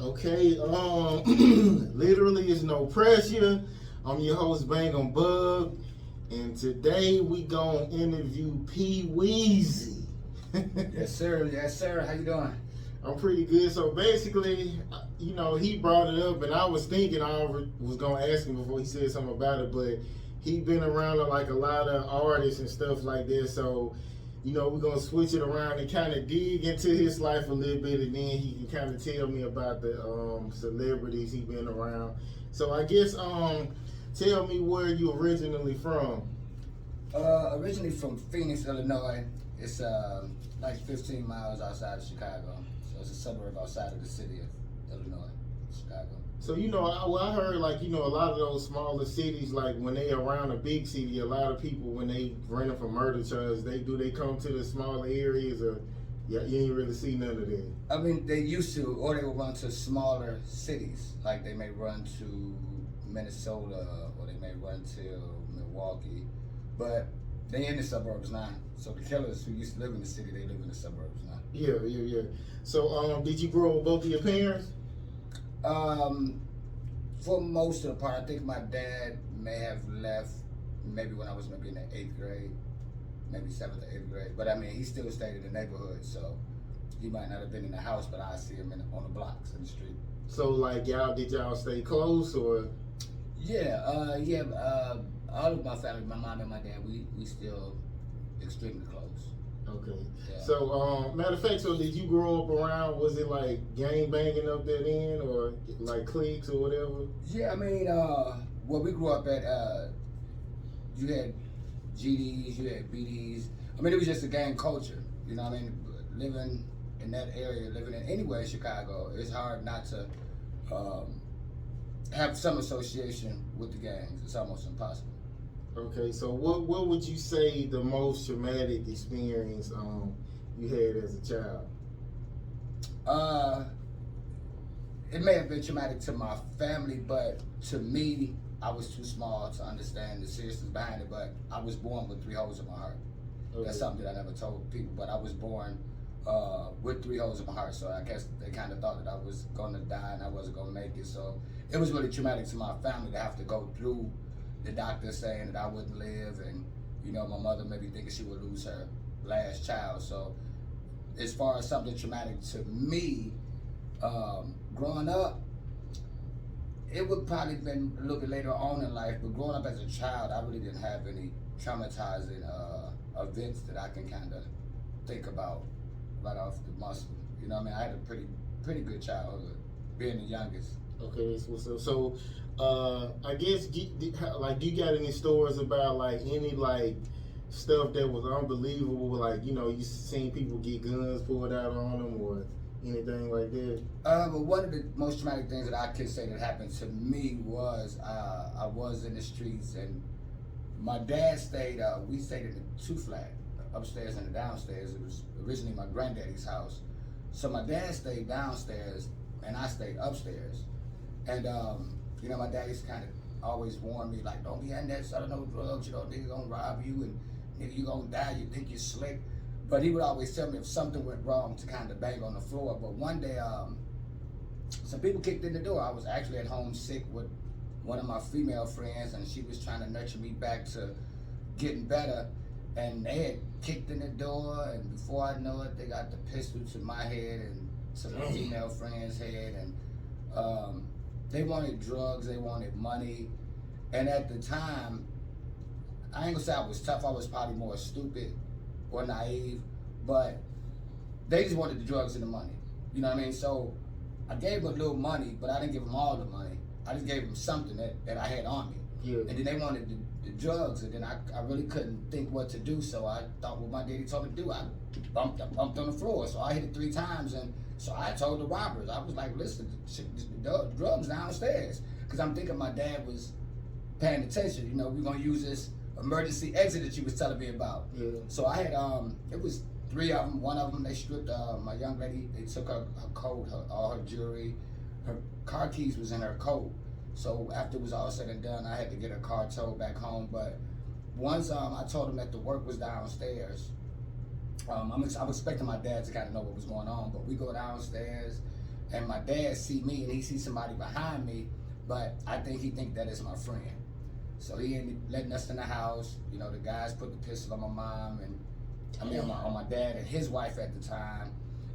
Okay, literally it's no pressure. I'm your host, BANGEM BUGG, and today we gonna interview Pweezy. Yes, sir. Yes, sir. How you doing? I'm pretty good. So basically, he brought it up, and I was thinking was gonna ask him before he said something about it, but he been around like a lot of artists and stuff like that. So, we're gonna switch it around and kind of dig into his life a little bit, and then he can kind of tell me about the celebrities he been around. So I guess tell me where you originally from. Originally from Phoenix, Illinois. It's like 15 miles outside of Chicago. So it's a suburb outside of the city of Illinois, Chicago. So I heard a lot of those smaller cities, like when they around a big city, a lot of people when they running from murder charges, they come to the smaller areas, or you ain't really see none of that. I mean, they used to, or they would run to smaller cities, like they may run to Minnesota, or they may run to Milwaukee, but they in the suburbs now. So the killers who used to live in the city, they live in the suburbs now. Yeah. So did you grow up with both of your parents? For most of the part, I think my dad may have left maybe when I was maybe in the 8th grade, maybe 7th or 8th grade. But I mean, he still stayed in the neighborhood, so he might not have been in the house, but I see him on the blocks in the street. So did y'all stay close, or? Yeah, all of my family, my mom and my dad, we still extremely close. Okay. Yeah. So, matter of fact, so did you grow up around, was it like gang banging up that end, or like cliques or whatever? Yeah, I mean, where we grew up at, you had GDs, you had BDs. I mean, it was just a gang culture, you know what I mean? Living in that area, living in anywhere in Chicago, it's hard not to have some association with the gangs. It's almost impossible. Okay, so what would you say the most traumatic experience you had as a child? It may have been traumatic to my family, but to me, I was too small to understand the seriousness behind it. But I was born with 3 holes in my heart. Okay. That's something that I never told people, but I was born with 3 holes in my heart. So I guess they kind of thought that I was gonna die and I wasn't gonna make it. So it was really traumatic to my family to have to go through the doctor saying that I wouldn't live, and my mother maybe thinking she would lose her last child. So as far as something traumatic to me, growing up, it would probably been a little bit later on in life, but growing up as a child, I really didn't have any traumatizing events that I can kind of think about right off the muscle. You know what I mean? I had a pretty good childhood, being the youngest. Okay, that's what's up. So, I guess, do you got any stories about any stuff that was unbelievable? You seen people get guns pulled out on them or anything like that? But one of the most traumatic things that I can say that happened to me was I was in the streets, and my dad we stayed in the 2-flat, upstairs and the downstairs. It was originally my granddaddy's house. So my dad stayed downstairs and I stayed upstairs. And my daddy's kind of always warned me, like, don't be in that selling no drugs, nigga gonna rob you, and nigga, you gonna die, you think you're slick. But he would always tell me if something went wrong to kind of bang on the floor. But one day, some people kicked in the door. I was actually at home sick with one of my female friends, and she was trying to nurture me back to getting better. And they had kicked in the door, and before I know it, they got the pistol to my head and to my female friend's head, and they wanted drugs, they wanted money. And at the time, I ain't gonna say I was tough, I was probably more stupid or naive, but they just wanted the drugs and the money. You know what I mean? So I gave them a little money, but I didn't give them all the money. I just gave them something that I had on me. Yeah. And then they wanted the drugs, and then I really couldn't think what to do, so I thought what my daddy told me to do. I bumped on the floor, so I hit it 3 times, and so I told the robbers, I was like, listen, the drugs downstairs. Because I'm thinking my dad was paying attention. We're going to use this emergency exit that you was telling me about. Yeah. So I had, it was 3 of them. One of them, they stripped my young lady. They took her coat, all her jewelry. Her car keys was in her coat. So after it was all said and done, I had to get her car towed back home. But once I told him that the work was downstairs, I'm expecting my dad to kind of know what was going on, but we go downstairs and my dad see me and he see somebody behind me, but I think he think that is my friend. So he ended letting us in the house. You know, the guys put the pistol on my mom and on my dad and his wife at the time.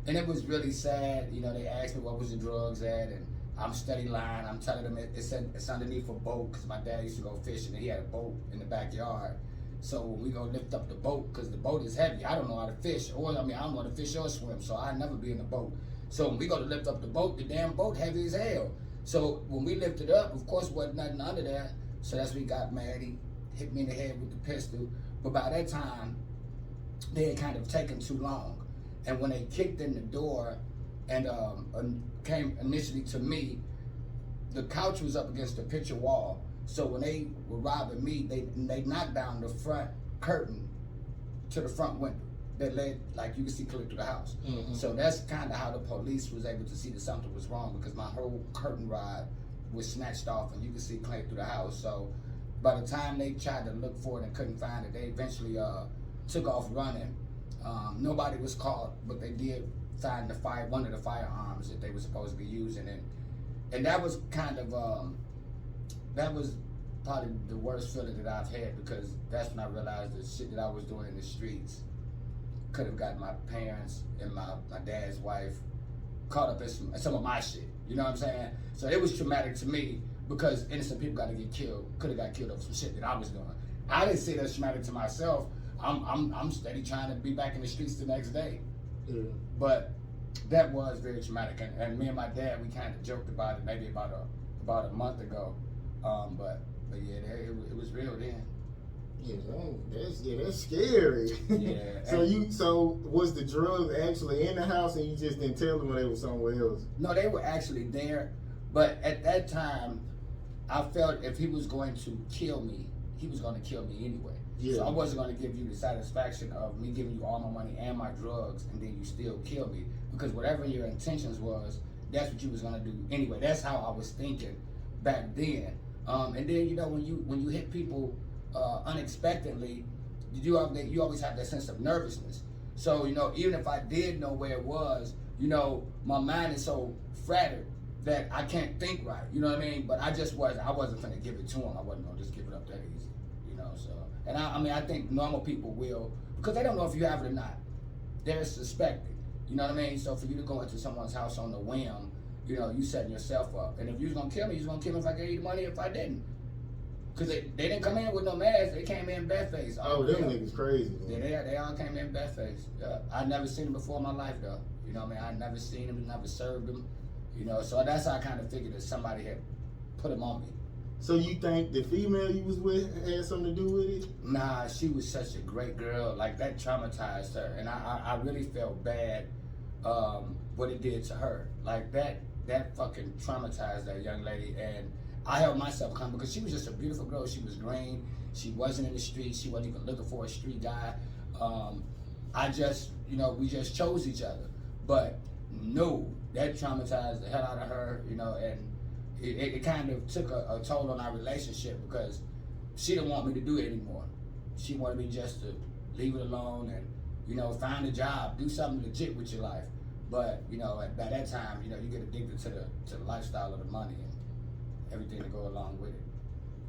And it was really sad. You know, they asked me what was the drugs at, and I'm steady lying. I'm telling them it's underneath a boat, because my dad used to go fishing and he had a boat in the backyard. So when we go lift up the boat, because the boat is heavy, I don't know how to fish, or I don't know how to fish or swim, so I'd never be in the boat. So when we go to lift up the boat, the damn boat heavy as hell. So when we lifted up, of course, wasn't nothing under there. So that's when he got mad. He hit me in the head with the pistol. But by that time, they had kind of taken too long. And when they kicked in the door and came initially to me, the couch was up against the picture wall. So when they were robbing me, they knocked down the front curtain to the front window that led, like you can see clear through the house. Mm-hmm. So that's kind of how the police was able to see that something was wrong, because my whole curtain rod was snatched off and you could see clear through the house. So by the time they tried to look for it and couldn't find it, they eventually took off running. Nobody was caught, but they did find one of the firearms that they were supposed to be using, and that was kind of that was probably the worst feeling that I've had, because that's when I realized the shit that I was doing in the streets could have gotten my parents and my dad's wife caught up in some of my shit. You know what I'm saying? So it was traumatic to me, because innocent people got to get killed, could have got killed over some shit that I was doing. I didn't say that's traumatic to myself. I'm steady trying to be back in the streets the next day. Yeah. But that was very traumatic, and me and my dad, we kind of joked about it maybe about a month ago. But yeah, it was real then. Yeah, that's scary. Yeah. So was the drugs actually in the house, and you just didn't tell them when they were somewhere else? No, they were actually there, but at that time, I felt if he was going to kill me, he was going to kill me anyway. Yeah. So I wasn't going to give you the satisfaction of me giving you all my money and my drugs, and then you still kill me, because whatever your intentions was, that's what you was going to do anyway. That's how I was thinking back then. And then, you know, when you hit people unexpectedly, you always have that sense of nervousness. So, you know, even if I did know where it was, you know, my mind is so fretted that I can't think right. You know what I mean? But I wasn't finna give it to him. I wasn't gonna just give it up that easy. You know, so, and I mean, I think normal people will, because they don't know if you have it or not. They're suspecting. You know what I mean? So for you to go into someone's house on the whim, you know, you setting yourself up. And if you was gonna kill me, you was gonna kill me if I gave you the money, if I didn't. Because they didn't come in with no mask, they came in bare-faced. Oh, them niggas crazy. Man. Yeah, they all came in bare-faced. I'd never seen them before in my life, though. You know what I mean? I'd never seen them, never served them. You know, so that's how I kind of figured that somebody had put them on me. So you think the female you was with had something to do with it? Nah, she was such a great girl. Like, that traumatized her. And I really felt bad what it did to her. Like, that fucking traumatized that young lady. And I held myself calm, because she was just a beautiful girl. She was green. She wasn't in the streets. She wasn't even looking for a street guy. I just, you know, we just chose each other. But no, that traumatized the hell out of her, you know, and it kind of took a toll on our relationship, because she didn't want me to do it anymore. She wanted me just to leave it alone and, you know, find a job, do something legit with your life. But, you know, by that time, you know, you get addicted to the lifestyle of the money and everything to go along with it.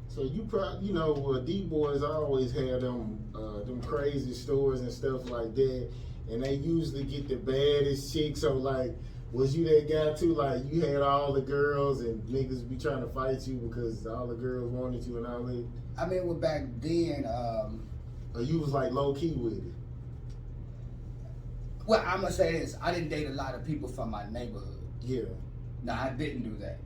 So you know, D-boys always have them crazy stories and stuff like that, and they usually get the baddest chicks. So like, was you that guy too? Like, you had all the girls and niggas be trying to fight you because all the girls wanted you and all that? I mean, well, back then, or you was like low key with it? Well, I'm gonna say this: I didn't date a lot of people from my neighborhood. Yeah. No, I didn't do that.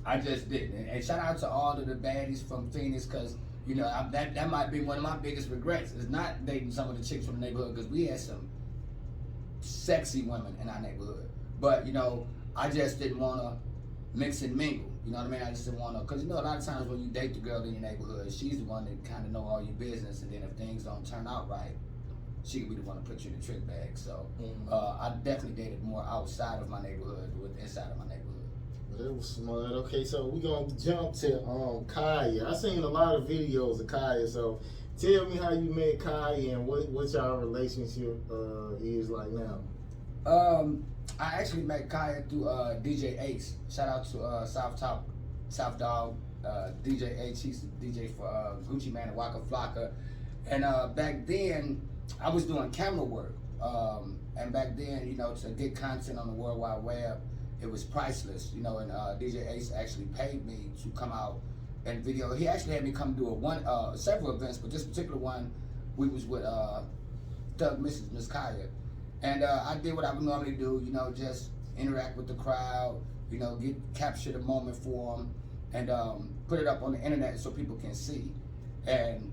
I just didn't. And shout out to all of the baddies from Phoenix, because, you know, that might be one of my biggest regrets, is not dating some of the chicks from the neighborhood, because we had some sexy women in our neighborhood. But, you know, I just didn't want to mix and mingle. You know what I mean? I just didn't want to, because, you know, a lot of times when you date the girl in your neighborhood, she's the one that kind of know all your business, and then if things don't turn out right, she could be the one to put you in the trick bag. So I definitely dated more outside of my neighborhood than inside of my neighborhood. That was smart. Okay, so we're gonna jump to Kaya. I seen a lot of videos of Kaya, so tell me how you met Kaya and what y'all relationship is like now. I actually met Kaya through DJ Ace. Shout out to South Dog, DJ Ace. He's the DJ for Gucci Mane and Waka Flocka. And back then, I was doing camera work. And back then, you know, to get content on the World Wide Web, it was priceless, you know. And DJ Ace actually paid me to come out and video. He actually had me come do several events, but this particular one, we was with Doug, Miss Kaya. And I did what I would normally do, you know, just interact with the crowd, you know, capture the moment for them, and put it up on the internet so people can see. And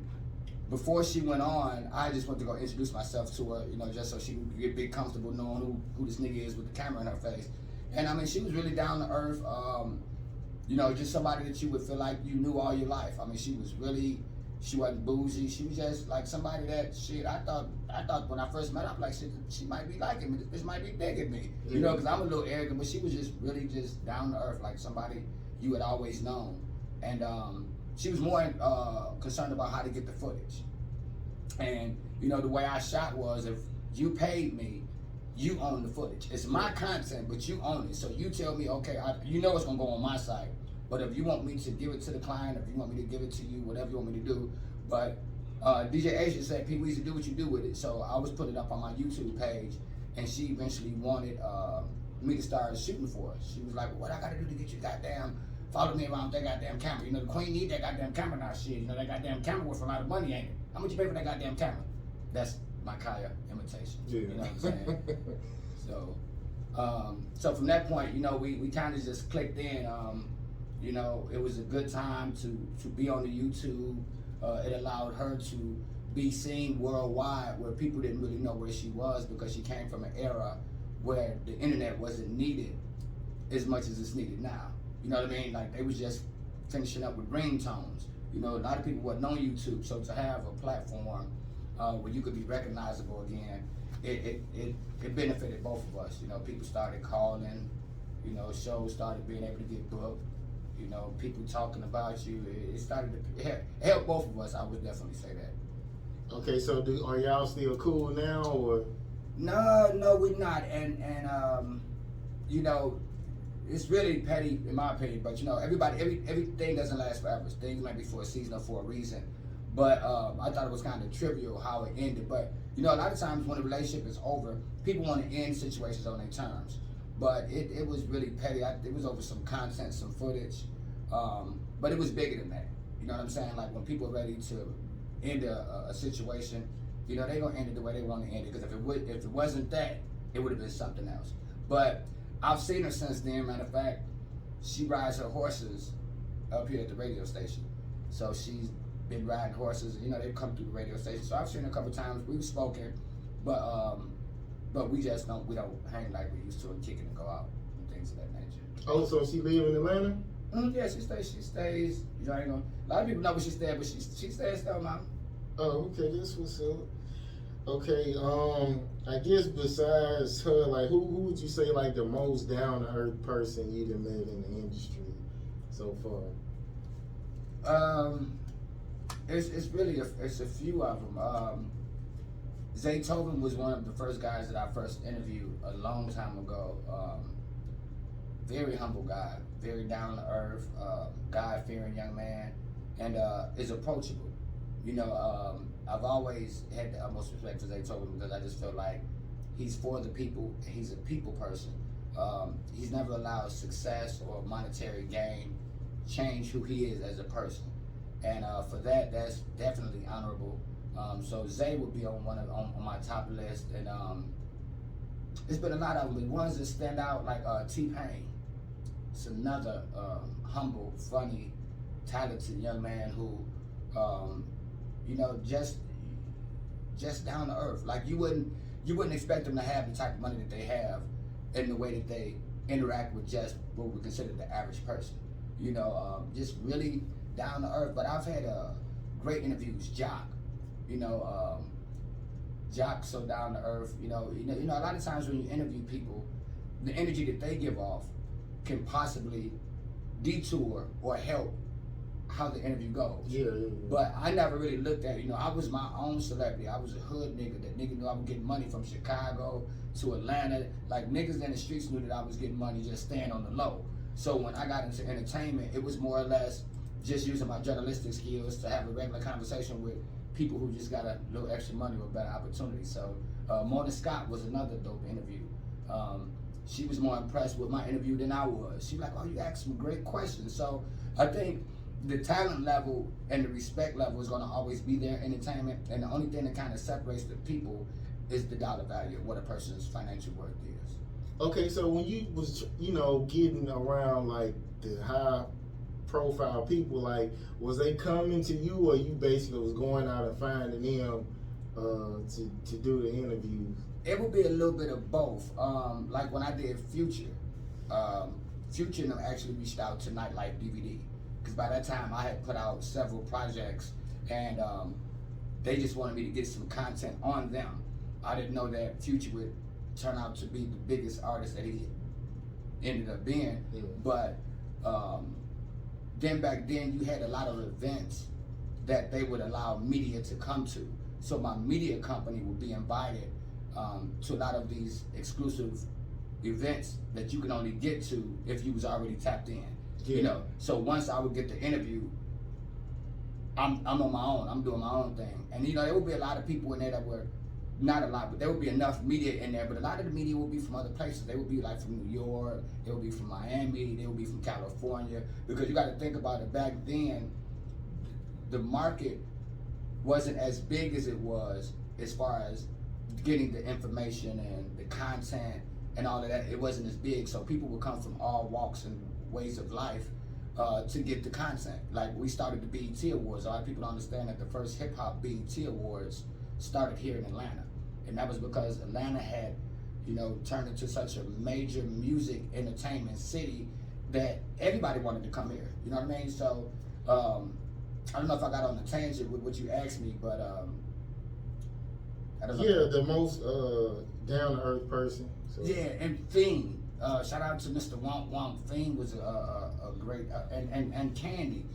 before she went on, I just went to go introduce myself to her, you know, just so she could get comfortable knowing who this nigga is with the camera in her face. And I mean, she was really down to earth, you know, just somebody that you would feel like you knew all your life. I mean, she wasn't bougie. She was just like somebody that I thought when I first met her, I'm like, she might be liking me. This might be digging me, you know, because I'm a little arrogant. But she was just really just down to earth, like somebody you had always known. And she was more concerned about how to get the footage. And you know, the way I shot was, if you paid me, you own the footage. It's my content, but you own it. So you tell me, okay, you know it's gonna go on my site. But if you want me to give it to the client, if you want me to give it to you, whatever you want me to do. But DJ Asia said, Pweezy, do what you do with it. So I was putting it up on my YouTube page, and she eventually wanted me to start shooting for her. She was like, well, what I gotta do to get you goddamn, follow me around with that goddamn camera? You know, the queen need that goddamn camera now, shit. You know, that goddamn camera worth a lot of money, ain't it? How much you pay for that goddamn camera? That's my Kaya imitation. Yeah. You know what I'm saying? So from that point, you know, we kind of just clicked in. You know, it was a good time to be on the YouTube. It allowed her to be seen worldwide, where people didn't really know where she was, because she came from an era where the internet wasn't needed as much as it's needed now. You know what I mean? Like, they was just finishing up with ringtones. You know, a lot of people wasn't on YouTube, so to have a platform where you could be recognizable again, it benefited both of us. You know, people started calling, you know, shows started being able to get booked. You know, people talking about you. It started to help both of us. I would definitely say that. Okay, so are y'all still cool now, or? No, we're not. And you know, it's really petty in my opinion. But you know, everything doesn't last forever. Things might be for a season or for a reason. But I thought it was kind of trivial how it ended. But you know, a lot of times when a relationship is over, people want to end situations on their terms. But it was really petty. It was over some content, some footage. But it was bigger than that. You know what I'm saying? Like, when people are ready to end a situation, you know, they're going to end it the way they want to end it. Because if it wasn't that, it would have been something else. But I've seen her since then. Matter of fact, she rides her horses up here at the radio station. So she's been riding horses. You know, they've come through the radio station. So I've seen her a couple times. We've spoken. But we don't hang like we used to, and kick it and go out and things of that nature. Oh, so she live in Atlanta? Yeah, she stays. You know, a lot of people know where she stays, but she stays still, mom. Oh, okay, this what's up. Okay, I guess besides her, like, who would you say, like, the most down to earth person you've met in the industry so far? It's really a few of them. Zaytoven was one of the first guys that I first interviewed a long time ago. Very humble guy, very down to earth, God-fearing young man, and is approachable. You know, I've always had the utmost respect for Zaytoven, because I just feel like he's for the people. He's a people person. He's never allowed success or monetary gain change who he is as a person, and for that, that's definitely honorable. So Zay would be on on my top list, and it's been a lot of them. The ones that stand out, like T-Pain. It's another humble, funny, talented young man who, you know, just down to earth. Like, you wouldn't expect them to have the type of money that they have, in the way that they interact with just what we consider the average person. You know, just really down to earth. But I've had great interviews. Jock. You know, Jock's so down to earth. You know, a lot of times when you interview people, the energy that they give off can possibly detour or help how the interview goes. Yeah. But I never really looked at, I was my own celebrity. I was a hood nigga. That nigga knew I was getting money from Chicago to Atlanta. Like, niggas in the streets knew that I was getting money just staying on the low. So when I got into entertainment, it was more or less just using my journalistic skills to have a regular conversation with people who just got a little extra money or better opportunity. So Mona Scott was another dope interview. She was more impressed with my interview than I was. She was like, oh, you asked some great questions. So I think the talent level and the respect level is going to always be there in entertainment, and the only thing that kind of separates the people is the dollar value of what a person's financial worth is. Okay, so when you was, getting around like the high profile people, like, was they coming to you, or you basically was going out and finding them to do the interviews? It would be a little bit of both. Like when I did Future, Future and them actually reached out to Nightlife DVD. Because by that time I had put out several projects, and they just wanted me to get some content on them. I didn't know that Future would turn out to be the biggest artist that he ended up being. Yeah. But then back then you had a lot of events that they would allow media to come to. So my media company would be invited to a lot of these exclusive events that you can only get to if you was already tapped in. Yeah. So once I would get the interview, I'm on my own. I'm doing my own thing. And there would be a lot of people in there that were, not a lot, but there would be enough media in there, but a lot of the media would be from other places. They would be like from New York, they would be from Miami, they would be from California, because you got to think about it, back then, the market wasn't as big as it was as far as getting the information and the content and all of that. It wasn't as big, so people would come from all walks and ways of life to get the content. Like, we started the BET Awards. A lot of people don't understand that the first hip hop BET Awards started here in Atlanta, and that was because Atlanta had, turned into such a major music entertainment city that everybody wanted to come here. You know what I mean? So I don't know if I got on the tangent with what you asked me, but I don't know. Yeah, the most down to earth person. So. Yeah, and Fiend. Shout out to Mr. Womp Womp. Fiend was a great, and Candy.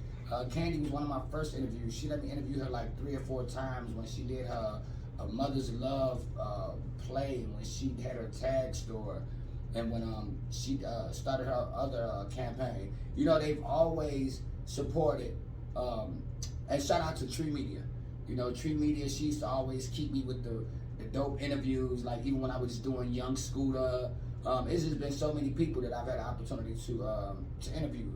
Candy was one of my first interviews. She let me interview her like 3 or 4 times when she did her A Mother's Love play, when she had her tag store, and when she started her other campaign. They've always supported, and shout out to Tree Media. Tree Media, she used to always keep me with the dope interviews, like even when I was doing Young Scooter. It's just been so many people that I've had the opportunity to interview.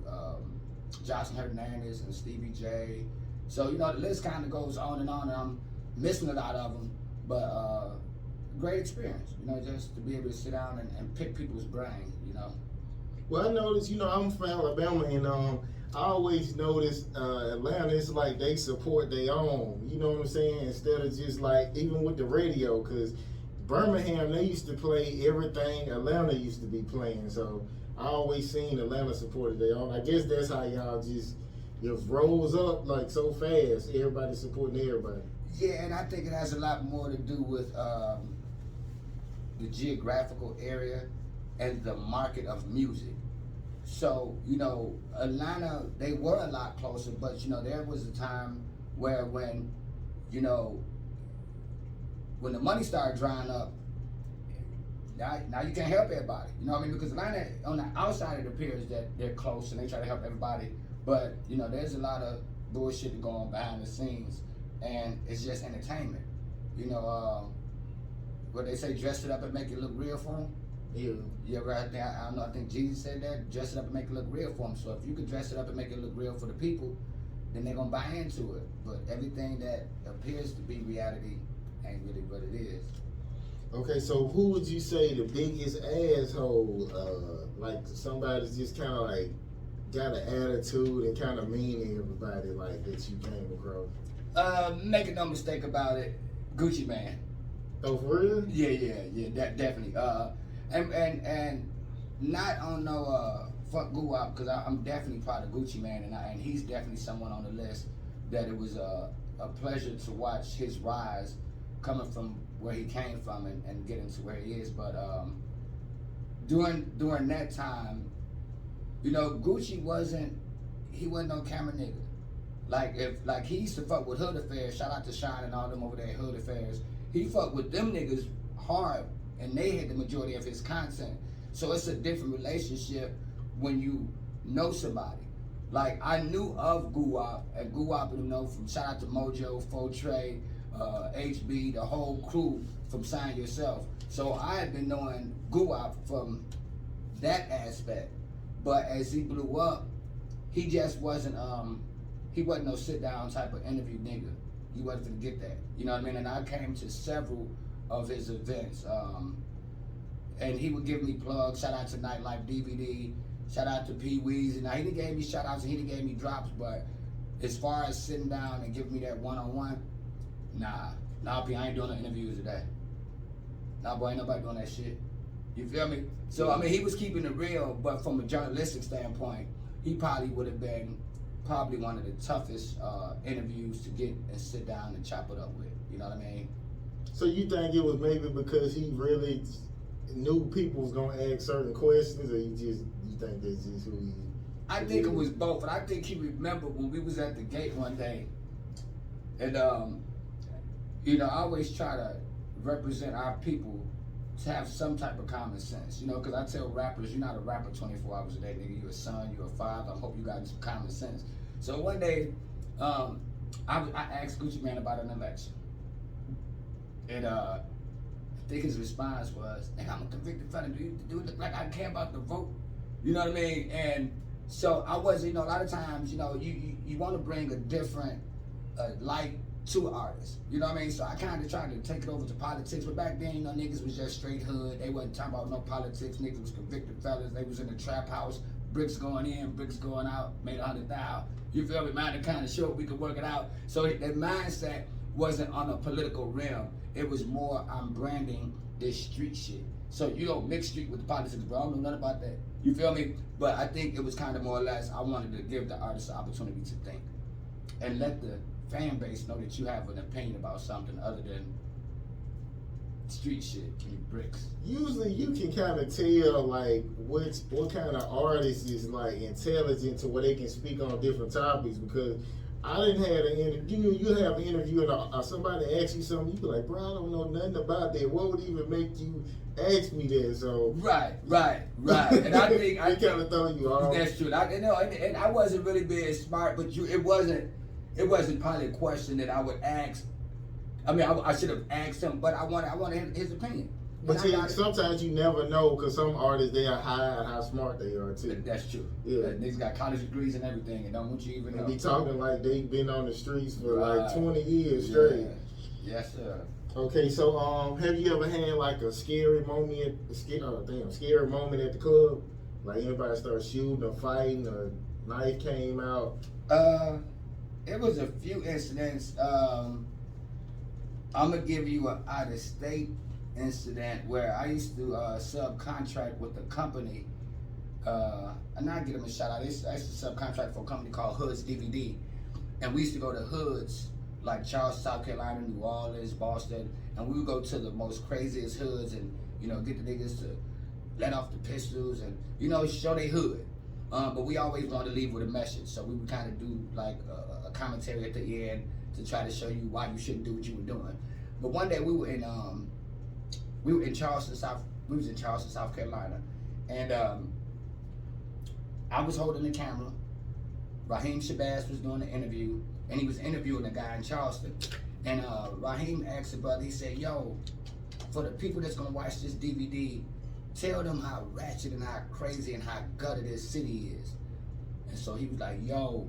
Jocelyn Hernandez and Stevie J. So, the list kind of goes on, and I'm missing a lot of them, but great experience, just to be able to sit down and pick people's brain, Well, I noticed, I'm from Alabama, and I always notice Atlanta, it's like they support their own, you know what I'm saying, instead of just like, even with the radio, because Birmingham, they used to play everything Atlanta used to be playing, so I always seen Atlanta supported their own. I guess that's how y'all just rolls up like so fast, everybody supporting everybody. Yeah, and I think it has a lot more to do with the geographical area and the market of music. So, Atlanta, they were a lot closer, but, there was a time where when the money started drying up, now you can't help everybody. You know what I mean? Because Atlanta, on the outside, it appears that they're close and they try to help everybody. But, there's a lot of bullshit going on behind the scenes, and it's just entertainment. What they say, dress it up and make it look real for them. Yeah. Yeah, right there. I don't know, I think Jesus said that, dress it up and make it look real for them. So if you can dress it up and make it look real for the people, then they're going to buy into it. But everything that appears to be reality ain't really what it is. Okay, so who would you say the biggest asshole, like somebody's just kind of like got an attitude and kind of mean to everybody, like, that you came across? Make no mistake about it, Gucci Mane. Oh, for real? Yeah, definitely. And not on no fuck goo up, because I'm definitely proud of Gucci Mane, and he's definitely someone on the list that it was a pleasure to watch his rise coming from where he came from and getting to where he is. But during that time, Gucci wasn't no camera nigga. Like he used to fuck with Hood Affairs. Shout out to Shine and all them over there at Hood Affairs. He fucked with them niggas hard, and they had the majority of his content. So it's a different relationship when you know somebody. Like I knew of Guwap, and Guwap, you know, from shout out to Mojo, Fotre, HB, the whole crew from Sign Yourself. So I had been knowing Guwap from that aspect. But as he blew up, he just wasn't he wasn't no sit down type of interview nigga. He wasn't gonna get that. You know what I mean? And I came to several of his events. And he would give me plugs. Shout out to Nightlife DVD. Shout out to Pweezy. Now he didn't give me shout outs and he didn't give me drops, but as far as sitting down and giving me that one-on-one, nah, P, I ain't doing no interviews today. Nah, boy, ain't nobody doing that shit. You feel me? So I mean, he was keeping it real, but from a journalistic standpoint, he probably would have been one of the toughest interviews to get and sit down and chop it up with. You know what I mean? So you think it was maybe because he really knew people was gonna ask certain questions, or you think that's just who he? I think it was both, and I think he remembered when we was at the gate one day, and you know, I always try to represent our people to have some type of common sense, you know, because I tell rappers, you're not a rapper 24 hours a day, nigga. You're a son, you're a father. I hope you got some common sense. So one day, I asked Gucci Mane about an election, and I think his response was, "Nigga, I'm a convicted felon. Do it look like I care about the vote?" You know what I mean? And so I was, you know, a lot of times, you know, you want to bring a different light to artists. You know what I mean? So I kind of tried to take it over to politics, but back then, you know, niggas was just straight hood. They wasn't talking about no politics. Niggas was convicted fellas. They was in the trap house, bricks going in, bricks going out, made 100,000. You feel me? Man, the kind of short we could work it out. So that mindset wasn't on a political realm. It was more, I'm branding this street shit. So you don't mix street with the politics, bro. I don't know nothing about that. You feel me? But I think it was kind of more or less, I wanted to give the artist the opportunity to think and let the fan base know that you have an opinion about something other than street shit and bricks. Usually you can kind of tell like what kind of artist is like intelligent to where they can speak on different topics, because I didn't have an interview. You have an interview and somebody asks you something, you be like, bro, I don't know nothing about that. What would even make you ask me that? So right. And I think I kind of throw you off. That's true. And I wasn't really being smart, but it wasn't probably a question that I would ask. I mean, I should have asked him, but I wanted his opinion. But see, sometimes you never know, because some artists, they are high and how smart they are too. That's true. Yeah. Niggas got college degrees and everything, and don't want you even know. And be talking like they've been on the streets for like 20 years straight. Yeah. Yes, sir. Okay, so have you ever had like a scary moment, scary moment at the club? Like anybody start shooting or fighting, or knife came out? It was a few incidents. I'm gonna give you an out-of-state incident where I used to subcontract with a company, and I give them a shout out. I used to subcontract for a company called Hoods DVD, and we used to go to hoods like Charleston, South Carolina, New Orleans, Boston, and we would go to the most craziest hoods and, you know, get the niggas to let off the pistols and, you know, show they hood. But we always wanted to leave with a message, so we would kind of do like a commentary at the end to try to show you why you shouldn't do what you were doing. But one day we were in Charleston, South Carolina, and I was holding the camera. Raheem Shabazz was doing the interview, and he was interviewing a guy in Charleston. And Raheem asked the brother, he said, "Yo, for the people that's gonna watch this DVD, tell them how ratchet and how crazy and how gutted this city is." And so he was like, "Yo,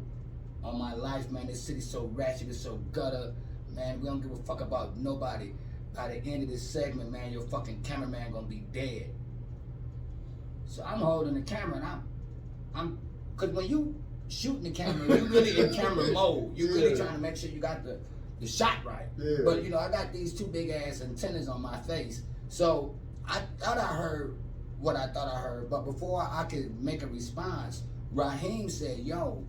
on my life, man, this city's so ratchet, it's so gutter, man, we don't give a fuck about nobody. By the end of this segment, man, your fucking cameraman gonna be dead." So I'm holding the camera, and I'm, cause when you shooting the camera, you really in camera mode. You really trying to make sure you got the shot right. Yeah. But you know, I got these two big ass antennas on my face, so I thought I heard what I thought I heard, but before I could make a response, Raheem said, "Yo,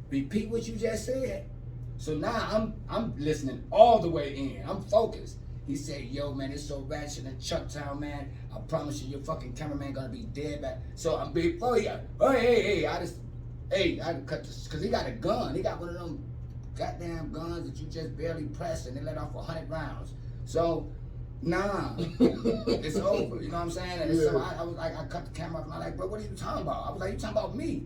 repeat what you just said." So now I'm listening all the way in. I'm focused. He said, "Yo, man, it's so ratchet in Chucktown, man. I promise you, your fucking cameraman gonna be dead back." So I'm before you. Hey, I had to cut this, cause he got a gun. He got one of them goddamn guns that you just barely press and they let off 100 rounds. So, nah, it's over. You know what I'm saying? And so I was like, I cut the camera off and I'm like, bro, what are you talking about? I was like, you talking about me?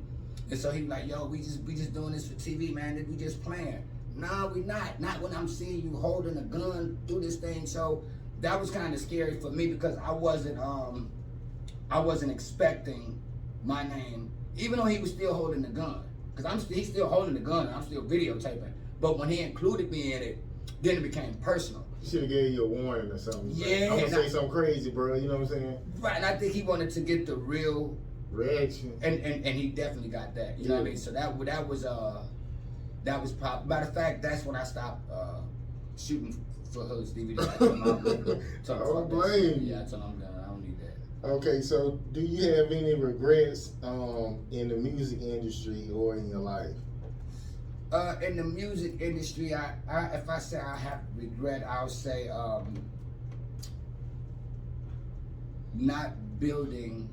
And so he was like, yo, we just doing this for TV, man. We just playing. Nah, we not. Not when I'm seeing you holding a gun, do this thing. So that was kind of scary for me because I wasn't expecting my name, even though he was still holding the gun. Because he's still holding the gun and I'm still videotaping. But when he included me in it, then it became personal. He should have gave you a warning or something. Yeah. I'm gonna say something crazy, bro. You know what I'm saying? Right, and I think he wanted to get the real reaction. And he definitely got that. You know what I mean? So that was probably, matter of fact, that's when I stopped shooting for Hood's DVD. I told him I'm done. Oh, blame. Yeah, I told him I'm done. I don't need that. Okay, so do you have any regrets in the music industry or in your life? In the music industry, I if I say I have regret, I'll say not building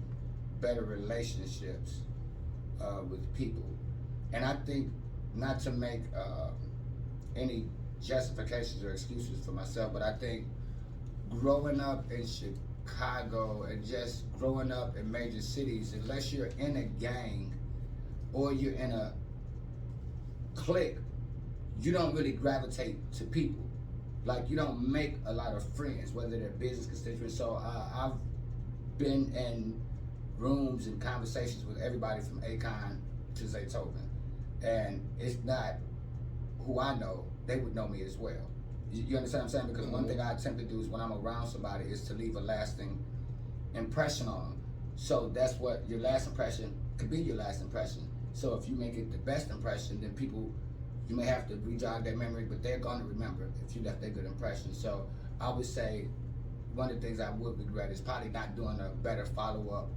better relationships with people. And I think, not to make any justifications or excuses for myself, but I think growing up in Chicago and just growing up in major cities, unless you're in a gang or you're in a clique, you don't really gravitate to people. Like, you don't make a lot of friends, whether they're business constituents. So I've been in rooms and conversations with everybody from Akon to Zaytoven, and it's not who I know, they would know me as well. You understand what I'm saying? Because one thing I attempt to do is when I'm around somebody is to leave a lasting impression on them. So that's what your last impression could be, your last impression. So if you make it the best impression, then people, you may have to re-jog their memory, but they're going to remember if you left a good impression. So I would say one of the things I would regret is probably not doing a better follow-up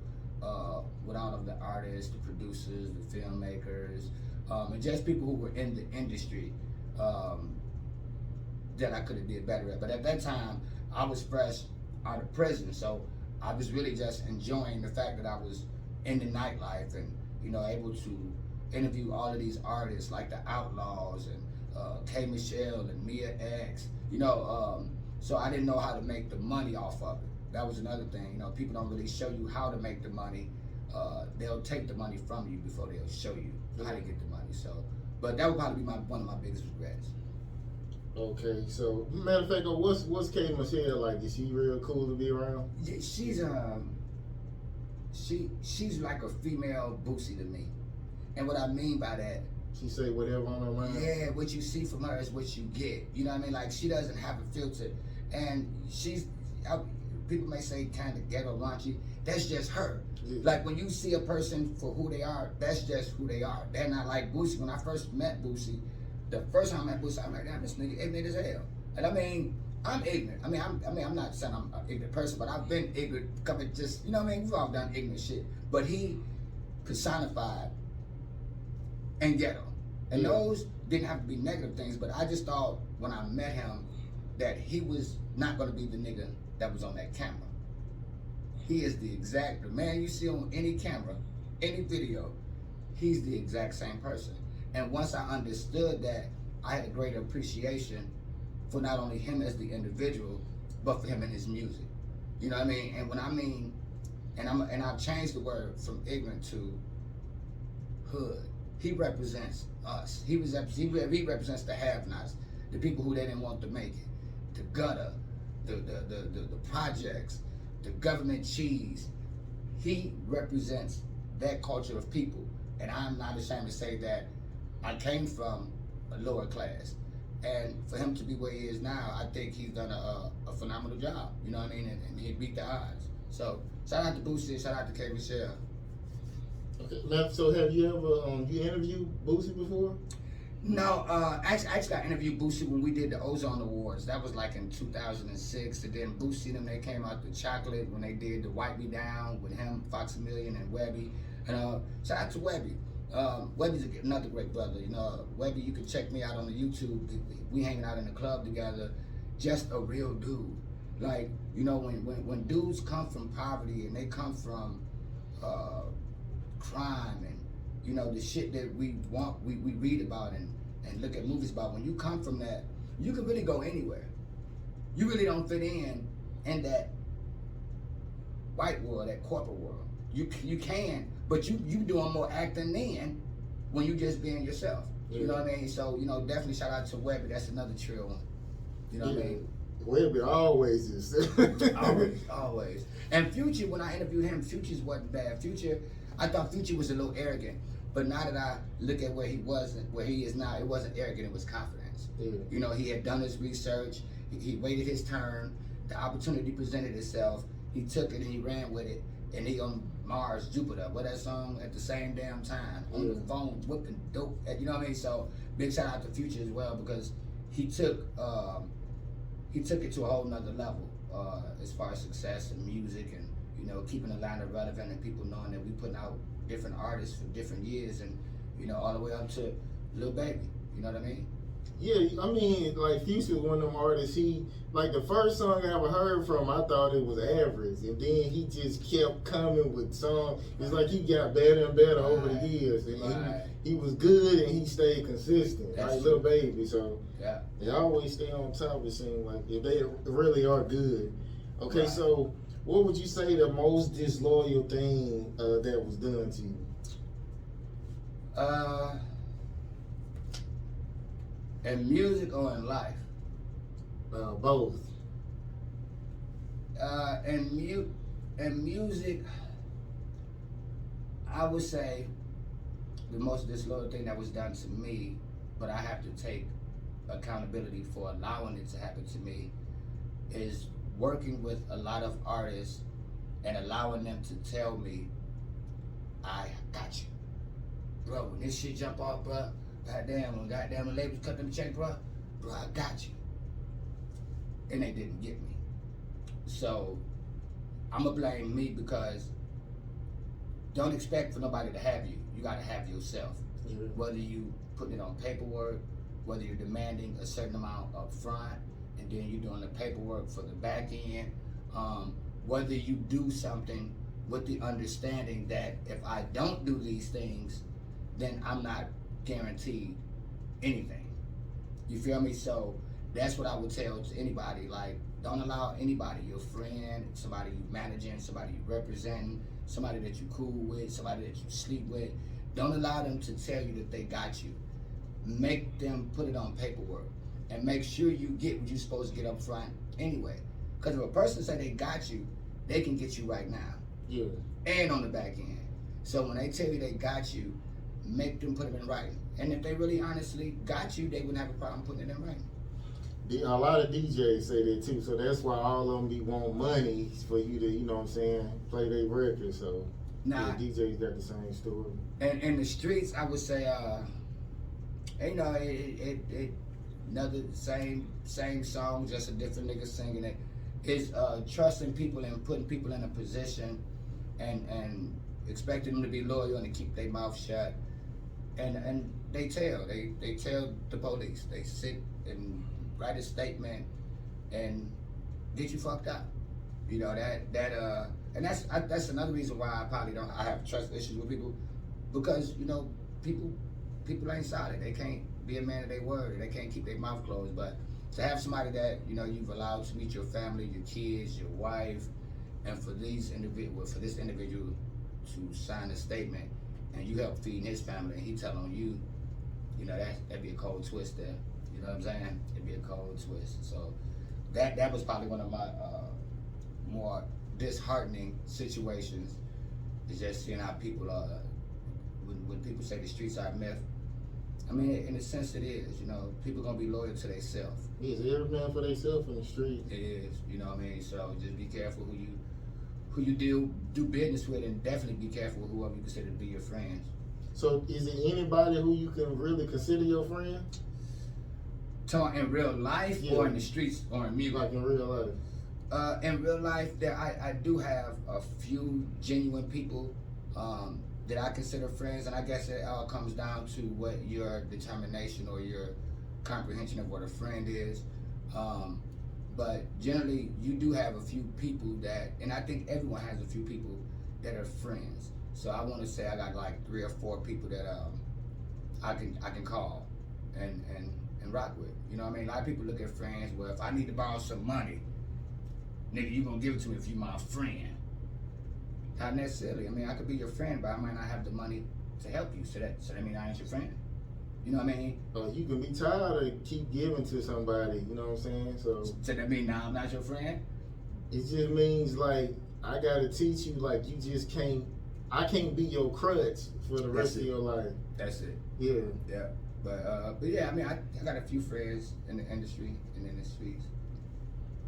with all of the artists, the producers, the filmmakers, and just people who were in the industry that I could have did better at. But at that time, I was fresh out of prison, so I was really just enjoying the fact that I was in the nightlife and, you know, able to interview all of these artists like the Outlaws and K. Michelle and Mia X, you know, so I didn't know how to make the money off of it. That was another thing, you know, people don't really show you how to make the money. They'll take the money from you before they'll show you how to get the money. So, but that would probably be one of my biggest regrets. Okay, so matter of fact, what's K. Michelle like? Is she real cool to be around? Yeah, she's like a female Boosie to me, and what I mean by that, she say whatever on her mind. Yeah, what you see from her is what you get. You know what I mean? Like, she doesn't have a filter, and people may say kind of ghetto raunchy. That's just her. Yeah. Like, when you see a person for who they are, that's just who they are. They're not like Boosie. When I first met Boosie, the first time I met Boosie, I'm like, damn, this nigga ignorant as hell. And I mean, I'm ignorant. I'm not saying I'm an ignorant person, but I've been ignorant. Just, you know what I mean? We've all done ignorant shit. But he personified and ghetto. And those didn't have to be negative things, but I just thought when I met him that he was not going to be the nigga that was on that camera. He is the man you see on any camera, any video, he's the exact same person. And once I understood that, I had a greater appreciation for not only him as the individual, but for him and his music. You know what I mean? And when I mean, and I've changed the word from ignorant to hood. He represents us. He represents the have-nots, the people who they didn't want to make it, the gutter, the projects, the government cheese. He represents that culture of people, and I'm not ashamed to say that I came from a lower class, and for him to be where he is now, I think he's done a phenomenal job. You know what I mean? And he beat the odds. So shout out to Boosie, shout out to K. Michelle. Okay, now, so have you ever you interviewed Boosie before? No, I actually got interviewed Boosie when we did the Ozone Awards. That was like in 2006. And then Boosie and they came out the Chocolate when they did the Wipe Me Down with him, Foxamillion, and Webby. And shout out to Webby. Webby's another great brother. You know, Webby, you can check me out on the YouTube. We hanging out in the club together. Just a real dude. Like, you know, when dudes come from poverty and they come from crime and, you know, the shit that we read about and and look at movies about, when you come from that, you can really go anywhere. You really don't fit in that white world, that corporate world. You can, but you doing more acting than when you just being yourself. You know what I mean? So, you know, definitely shout out to Webby. That's another trill one. You know what I mean? Webby always is. always. And Future, when I interviewed him, Future's wasn't bad. Future, I thought Future was a little arrogant. But now that I look at where he is now, it wasn't arrogant, it was confidence. Yeah. You know, he had done his research, he waited his turn, the opportunity presented itself, he took it and he ran with it, and he on Mars, Jupiter, what that song, at the same damn time, on the phone, whipping dope, you know what I mean? So, big shout out to Future as well, because he took it to a whole nother level, as far as success and music, and, you know, keeping Atlanta relevant and people knowing that we putting out different artists for different years, and, you know, all the way up to Lil Baby, you know what I mean? Yeah, I mean, like, Future was one of them artists, like, the first song I ever heard from, I thought it was average, and then he just kept coming with songs. It's like he got better and better over the years, and he was good, and he stayed consistent, like Lil Baby, so they always stay on top, it seems like, if they really are good. Okay, so what would you say the most disloyal thing that was done to you? In music or in life? Both. In music, I would say the most disloyal thing that was done to me, but I have to take accountability for allowing it to happen to me, is working with a lot of artists and allowing them to tell me, I got you. Bro, when this shit jump off, bro, when the labels cut them check, bro, I got you. And they didn't get me. So, I'ma blame me, because don't expect for nobody to have you. You gotta have yourself. Whether you putting it on paperwork, whether you're demanding a certain amount up front, and then you're doing the paperwork for the back end, whether you do something with the understanding that if I don't do these things, then I'm not guaranteed anything. You feel me? So that's what I would tell to anybody. Like, don't allow anybody, your friend, somebody you managing, somebody you representing, somebody that you cool with, somebody that you sleep with, don't allow them to tell you that they got you. Make them put it on paperwork, and make sure you get what you're supposed to get up front anyway. Because if a person say they got you, they can get you right now. Yeah. And on the back end. So when they tell you they got you, make them put it in writing. And if they really honestly got you, they wouldn't have a problem putting it in writing. A lot of DJs say that too, so that's why all of them be want money for you to, you know what I'm saying, play their record. So DJs got the same story. And in the streets, I would say, you know, it another same song, just a different nigga singing it. Is trusting people and putting people in a position and expecting them to be loyal and to keep their mouth shut. And they tell the police. They sit and write a statement and get you fucked up. You know, and that's another reason why I have trust issues with people, because, you know, people ain't solid. They can't be a man of their word, or they can't keep their mouth closed. But to have somebody that, you know, you've allowed to meet your family, your kids, your wife, and for this individual to sign a statement, and you help feeding his family, and he tell on you, you know, that'd be a cold twist there. You know what I'm saying? It'd be a cold twist. So that was probably one of my more disheartening situations, is just seeing how people when people say the streets are a myth. I mean, in a sense it is. You know, people gonna be loyal to themselves. Yes, every man for themselves in the street. It is. You know what I mean? So just be careful who you do business with, and definitely be careful with whoever you consider to be your friends. So is it anybody who you can really consider your friend? In real life, or in the streets, or in music? Like in real life. In real life, I do have a few genuine people that I consider friends, and I guess it all comes down to what your determination or your comprehension of what a friend is. But generally, you do have a few people that, and I think everyone has a few people that are friends. So I want to say I got like 3 or 4 people that I can call and rock with. You know what I mean? A lot of people look at friends, well, if I need to borrow some money, nigga, you gonna give it to me if you my friend. Not necessarily. I mean, I could be your friend, but I might not have the money to help you. So that means I ain't your friend. You know what I mean? You can be tired of keep giving to somebody, you know what I'm saying? So that mean now I'm not your friend? it just means like I gotta teach you like you just can't. I can't be your crutch for the rest of your life. That's it. Yeah. Yeah. But yeah, I mean, I got a few friends in the industry and in the streets.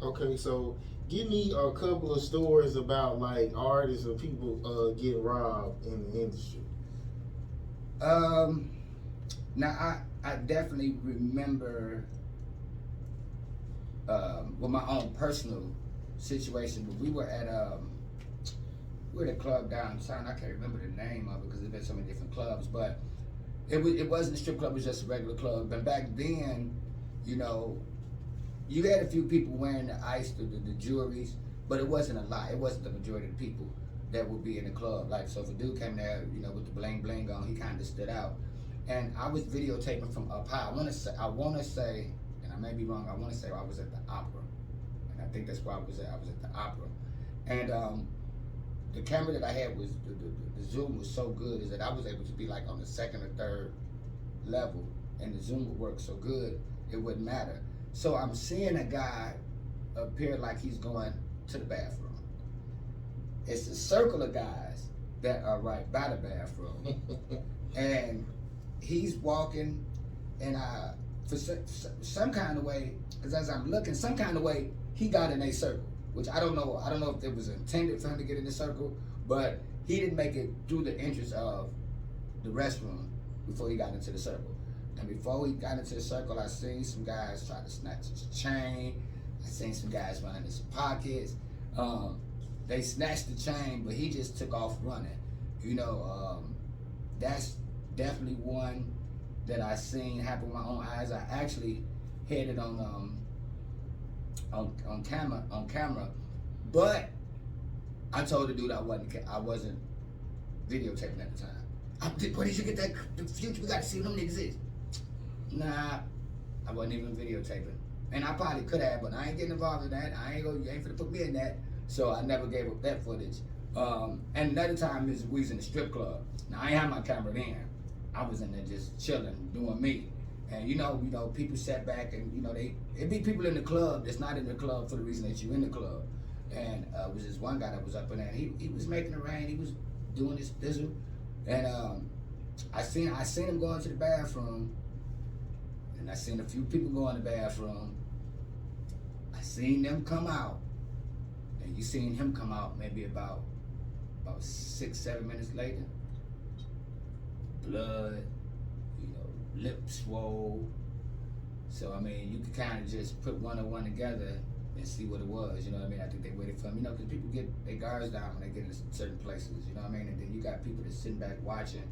Okay, so give me a couple of stories about like artists or people getting robbed in the industry. Now I definitely remember with my own personal situation, but we were at a club downtown. I can't remember the name of it because there's been so many different clubs, but it wasn't a strip club, it was just a regular club. And back then, you know, you had a few people wearing the ice, the jewelries, but it wasn't a lot. It wasn't the majority of the people that would be in the club. Like, so if a dude came there, you know, with the bling bling on, he kind of stood out. And I was videotaping from up high. I want to say, and I may be wrong, I want to say I was at the Opera. And I think that's where I was at. I was at the Opera. And the camera that I had was, the zoom was so good is that I was able to be like on the second or third level, and the zoom would work so good, it wouldn't matter. So I'm seeing a guy appear like he's going to the bathroom. It's a circle of guys that are right by the bathroom. And he's walking, and for some kind of way, because as I'm looking, some kind of way, he got in a circle, which I don't know if it was intended for him to get in the circle, but he didn't make it through the entrance of the restroom before he got into the circle. And before he got into the circle, I seen some guys try to snatch his chain. I seen some guys running his pockets. They snatched the chain, but he just took off running. You know, that's definitely one that I seen happen with my own eyes. I actually had it on camera, but I told the dude I wasn't videotaping at the time. Where did you get that? The future, we got to see what them niggas is. Nah, I wasn't even videotaping, and I probably could have, but I ain't getting involved in that. You ain't finna put me in that, so I never gave up that footage. And another time is we was in the strip club. Now I ain't had my camera then. I was in there just chilling, doing me. And you know, people sat back and it be people in the club that's not in the club for the reason that you in the club. And it was this one guy that was up in there. And he was making it rain. He was doing his thizzle. And I seen him go into the bathroom. And I seen a few people go in the bathroom. I seen them come out. And you seen him come out maybe about 6-7 minutes later. Blood, lips swole. So I mean, you could kind of just put one and one together and see what it was. You know what I mean? I think they waited for him. Because people get their guards down when they get into certain places. You know what I mean? And then you got people that sitting back watching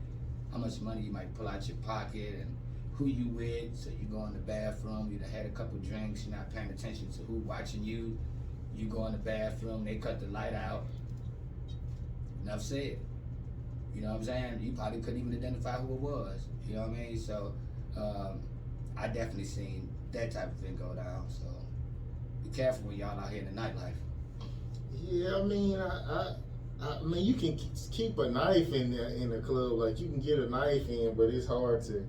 how much money you might pull out your pocket and who you with. So you go in the bathroom. You done had a couple drinks. You're not paying attention to who watching you. You go in the bathroom. They cut the light out. Enough said. You know what I'm saying? You probably couldn't even identify who it was. You know what I mean? So I definitely seen that type of thing go down. So be careful when y'all out here in the nightlife. Yeah, I mean, I mean, you can keep a knife in the club. Like you can get a knife in, but it's hard to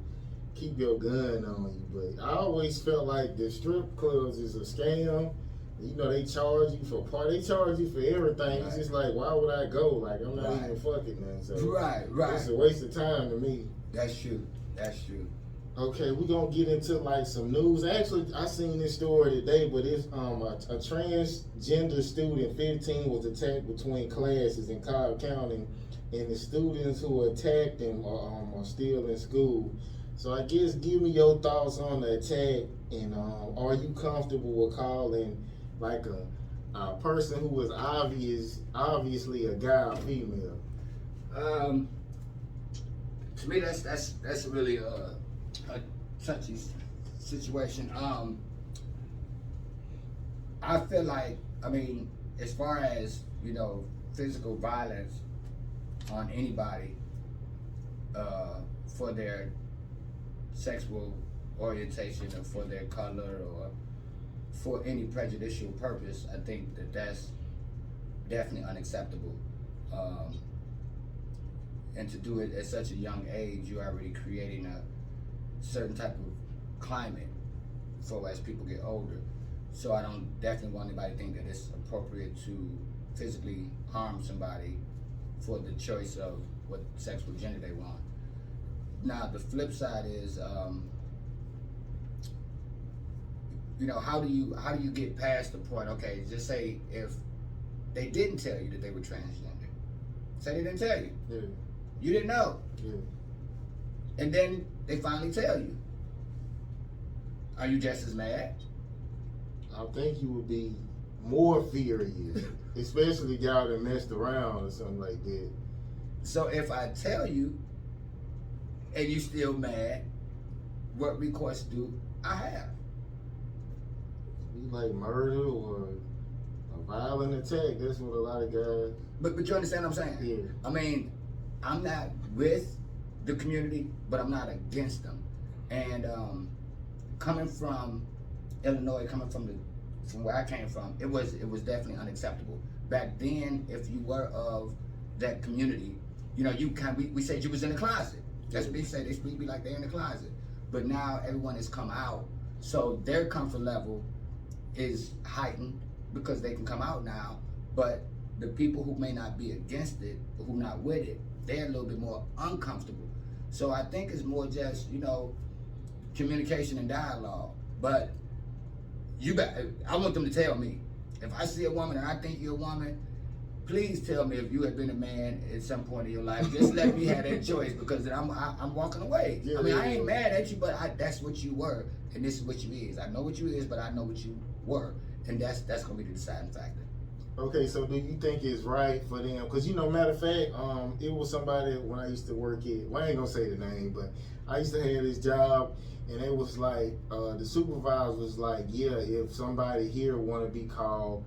keep your gun on you. But I always felt like the strip clubs is a scam. You know, they charge you for they charge you for everything. Right. It's just like, why would I go? Like, I'm not even fucking, man. So right. It's a waste of time to me. That's true. Okay, we're gonna get into like some news. Actually, I seen this story today, but it's a transgender student, 15, was attacked between classes in Cobb County, and the students who attacked him are still in school. So I guess give me your thoughts on the attack, and are you comfortable with calling like a person who was obviously a guy or female? To me, that's really a touchy situation. I feel like, I mean, as far as physical violence on anybody for their sexual orientation or for their color or for any prejudicial purpose, I think that that's definitely unacceptable. And to do it at such a young age, you're already creating a certain type of climate for as people get older. So I don't definitely want anybody to think that it's appropriate to physically harm somebody for the choice of what sexual gender they want. Now the flip side is, you know, how do you get past the point? Okay, just say if they didn't tell you that they were transgender, say they didn't tell you, Yeah. you didn't know, Yeah. and then they finally tell you. Are you just as mad? I think you would be more furious, especially if y'all done messed around or something like that. So if I tell you and you still mad, what recourse do I have? Be like murder or a violent attack. That's what a lot of guys. But you understand what I'm saying? Yeah. I mean, I'm not with the community, but I'm not against them. And coming from Illinois, coming from where I came from, it was definitely unacceptable. Back then, if you were of that community, you know, we said you was in the closet. That's what they say. They speak be like they're in the closet. But now everyone has come out, so their comfort level is heightened because they can come out now. But the people who may not be against it, or who not with it, they're a little bit more uncomfortable. So I think it's more just, you know, communication and dialogue. But I want them to tell me. If I see a woman and I think you're a woman, please tell me if you have been a man at some point in your life. Just let me have that choice, because then I'm walking away. Yeah, I mean, yeah, I ain't yeah. mad at you, but that's what you were, and this is what you is. I know what you is, but I know what you were, and that's gonna be the deciding factor. Okay, so do you think it's right for them? Because, you know, matter of fact, it was somebody when I used to work at, well, I ain't gonna say the name, but I used to have this job, and it was like, the supervisor was like, yeah, if somebody here want to be called,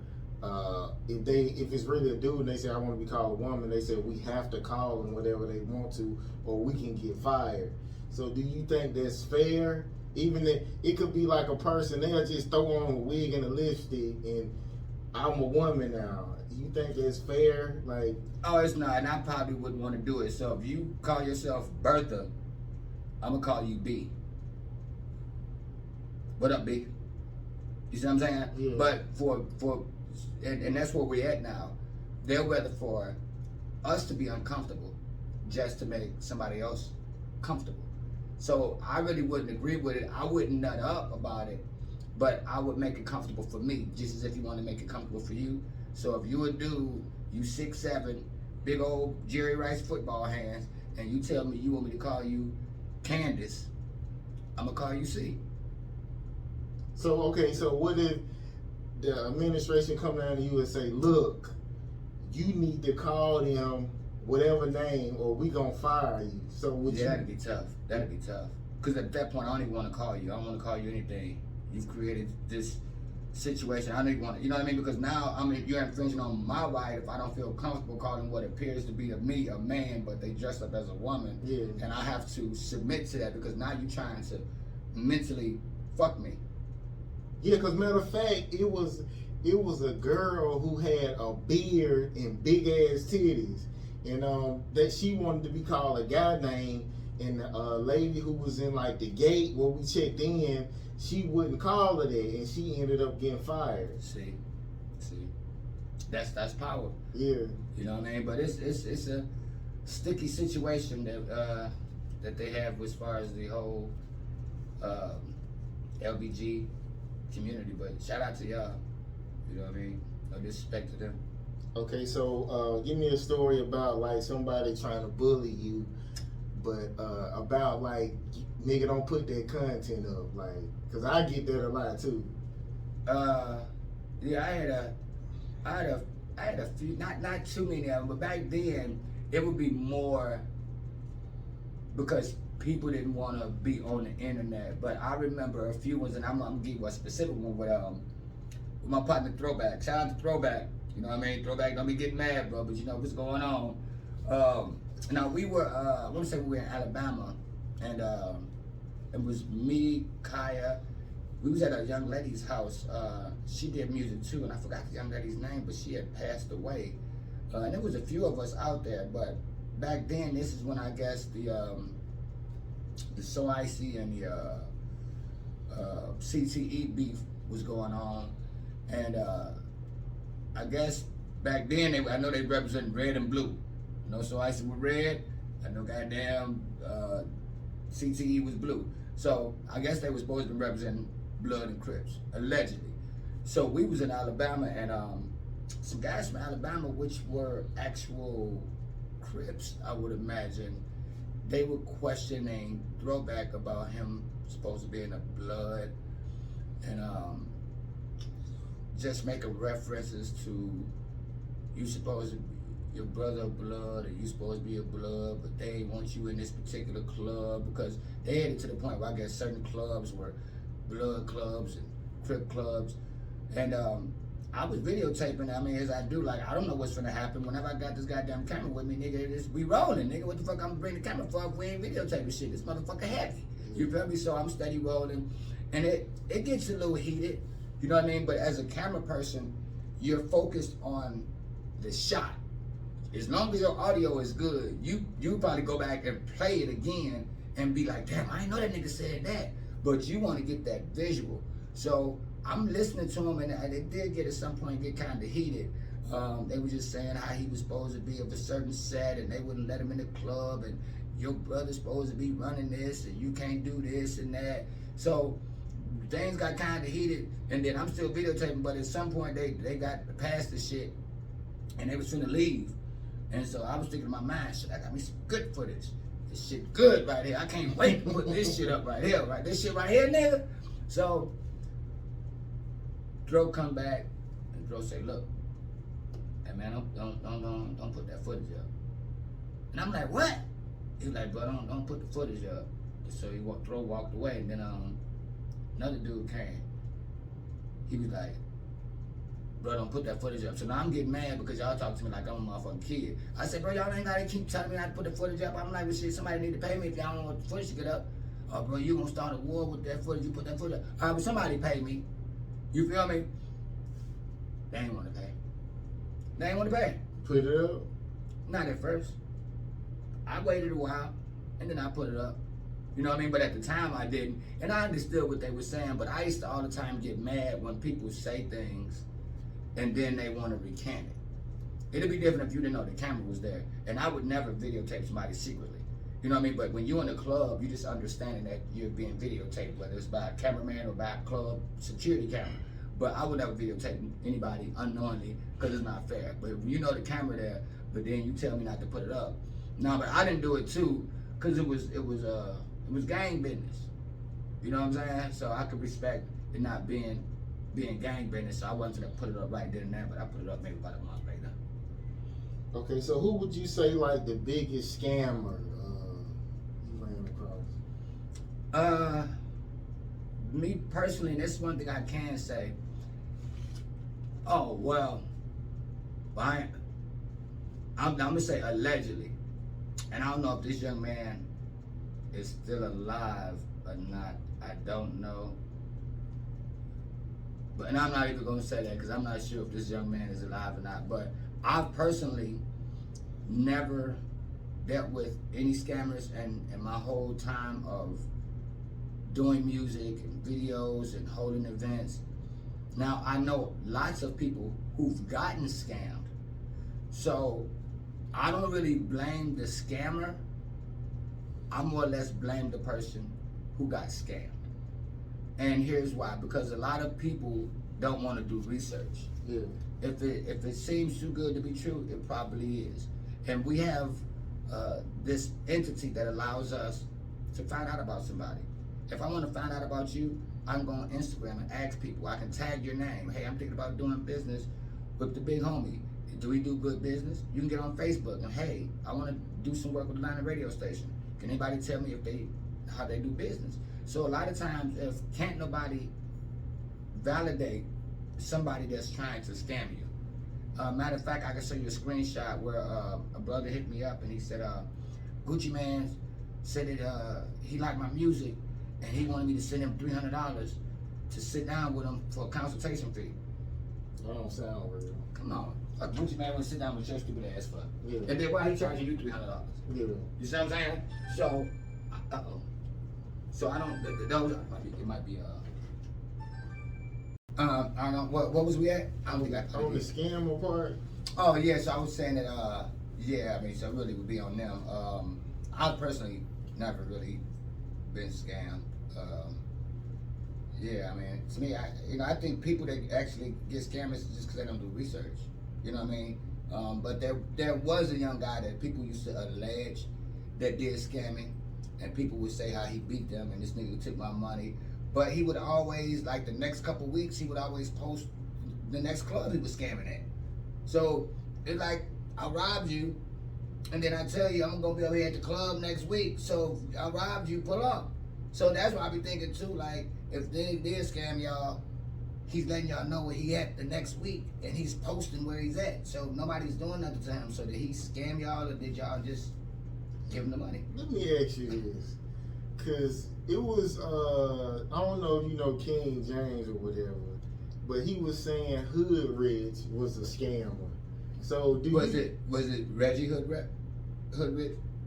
if it's really a dude and they say, I want to be called a woman, they said, we have to call them whatever they want to, or we can get fired. So do you think that's fair? Even if it could be like a person, they'll just throw on a wig and a lipstick and I'm a woman now. You think that's fair? Like, Oh, it's not, and I probably wouldn't want to do it. So if you call yourself Bertha, I'm gonna call you B. What up, B? You see what I'm saying? Yeah. But and that's where we're at now. They're rather for us to be uncomfortable just to make somebody else comfortable. So I really wouldn't agree with it. I wouldn't nut up about it, but I would make it comfortable for me, just as if you want to make it comfortable for you. So if you a dude, you 6'7", big old Jerry Rice football hands, and you tell me you want me to call you Candace, I'm gonna call you C. so okay, so what if the administration come down to you and say, look, you need to call them whatever name or we gonna fire you. So would you? That'd be tough. That'd be tough. Because at that point, I don't even want to call you. I don't want to call you anything. You've created this situation. I don't even want to, you know what I mean? Because now, I mean, you're infringing on my right if I don't feel comfortable calling what appears to be to me a man, but they dress up as a woman. Yeah. And I have to submit to that because now you're trying to mentally fuck me. Yeah, because matter of fact, it was a girl who had a beard and big ass titties, and that she wanted to be called a guy name, and a lady who was in like the gate where we checked in, she wouldn't call her that, and she ended up getting fired. See, that's power. Yeah. You know what I mean? But it's a sticky situation that they have as far as the whole LBG community. But shout out to y'all. You know what I mean? No disrespect to them. Okay, so give me a story about like somebody trying to bully you, but about like nigga don't put that content up, like, cause I get that a lot too. Yeah, I had a few, not too many of them, but back then it would be more because people didn't want to be on the internet. But I remember a few ones, and I'm gonna give you a specific one with my partner Throwback. Shout out to Throwback. You know what I mean? Throwback, don't be getting mad, bro, but you know what's going on. Now we were, I want to say we were in Alabama, and It was me, Kaya. We was at a young lady's house. She did music too, and I forgot the young lady's name, but she had passed away. And there was a few of us out there, but back then, this is when I guess the CITE and the CITE beef was going on, and I guess back then I know they represented red and blue. You know, so ICE was red. I know goddamn CTE was blue. So I guess they were supposed to be representing Blood and Crips, allegedly. So we was in Alabama, and some guys from Alabama, which were actual Crips, I would imagine, they were questioning Throwback about him supposed to be in the Blood, and just making references to you supposed to be your brother of blood, or you supposed to be a blood, but they want you in this particular club, because they had it to the point where I guess certain clubs were blood clubs and Crip clubs, and I was videotaping. I mean, as I do, like, I don't know what's gonna happen. Whenever I got this goddamn camera with me, nigga, we rolling, nigga. What the fuck I'm gonna bring the camera for if we ain't videotaping shit? This motherfucker heavy. You feel me? So I'm steady rolling, and it gets a little heated. You know what I mean? But as a camera person, you're focused on the shot. As long as your audio is good, you probably go back and play it again and be like, damn, I didn't know that nigga said that. But you want to get that visual. So I'm listening to him, and it did get at some point get kind of heated. They were just saying how he was supposed to be of a certain set, and they wouldn't let him in the club, and your brother's supposed to be running this, and you can't do this and that. So things got kind of heated, and then I'm still videotaping, but at some point they got past the shit, and they was finna leave. And so I was thinking in my mind, shit, I got me some good footage. This shit good right here. I can't wait to put this shit up right here, right? This shit right here, nigga. So Dro come back, and Dro say, look, hey man, don't put that footage up. And I'm like, what? He was like, bro, don't put the footage up. So Dro walked away, and then another dude came. He was like, bro, don't put that footage up. So now I'm getting mad because y'all talk to me like I'm a motherfucking kid. I said, bro, y'all ain't gotta keep telling me not to put the footage up. I'm like, well, shit, somebody need to pay me if y'all don't want the footage to get up. Oh, bro, you gonna start a war with that footage? You put that footage up. All right, but somebody pay me. You feel me? They ain't want to pay. They ain't want to pay. Put it up? Not at first. I waited a while, and then I put it up. You know what I mean? But at the time, I didn't. And I understood what they were saying, but I used to all the time get mad when people say things and then they want to recant it. It'd be different if you didn't know the camera was there. And I would never videotape somebody secretly. You know what I mean? But when you're in a club, you just understanding that you're being videotaped, whether it's by a cameraman or by a club security camera. But I would never videotape anybody unknowingly because it's not fair. But you know the camera there, but then you tell me not to put it up. No, but I didn't do it too because it was gang business. You know what I'm saying? So I could respect it not being gang business. So I wasn't gonna put it up right then and there, but I put it up maybe about a month later. Okay, so who would you say like the biggest scammer you ran across? Me personally, and this is one thing I can say. Oh well, I'm gonna say allegedly, and I don't know if this young man is still alive or not. I don't know. But, and I'm not even gonna say that because I'm not sure if this young man is alive or not. But I've personally never dealt with any scammers in my whole time of doing music and videos and holding events. Now I know lots of people who've gotten scammed. So I don't really blame the scammer. I more or less blame the person who got scammed. And here's why, because a lot of people don't want to do research. Yeah. If it seems too good to be true, it probably is. And we have this entity that allows us to find out about somebody. If I want to find out about you, I can go on Instagram and ask people. I can tag your name. Hey, I'm thinking about doing business with the big homie. Do we do good business? You can get on Facebook and, hey, I want to do some work with Atlanta radio station. Can anybody tell me how they do business? So a lot of times, if can't nobody validate somebody that's trying to scam you. Matter of fact, I can show you a screenshot where a brother hit me up and he said, Gucci Man said that he liked my music and he wanted me to send him $300 to sit down with him for a consultation fee. That don't sound real. Come on. What Gucci man want to sit down with your stupid ass for? Yeah. And then why he charging you $300? Yeah. You see what I'm saying? So, so I don't. Those it might be. I don't know. What was we at? I don't think I On the scam part. Oh yeah. So I was saying that. Yeah. I mean, so really would be on them. I personally never really been scammed. Yeah. I mean, to me, I think people that actually get scammed is just because they don't do research. You know what I mean? But there was a young guy that people used to allege that did scamming, and people would say how he beat them and this nigga took my money. But he would always, like the next couple weeks, he would always post the next club he was scamming at. So it's like, I robbed you, and then I tell you I'm gonna be over here at the club next week. So I robbed you, pull up. So that's why I be thinking too, like if they did scam y'all, he's letting y'all know where he at the next week, and he's posting where he's at. So nobody's doing nothing to him. So did he scam y'all, or did y'all just give him the money? Let me ask you this, cause it was I don't know if you know King James or whatever, but he was saying Hood Rich was a scammer. So was it Reggie Hood Rich?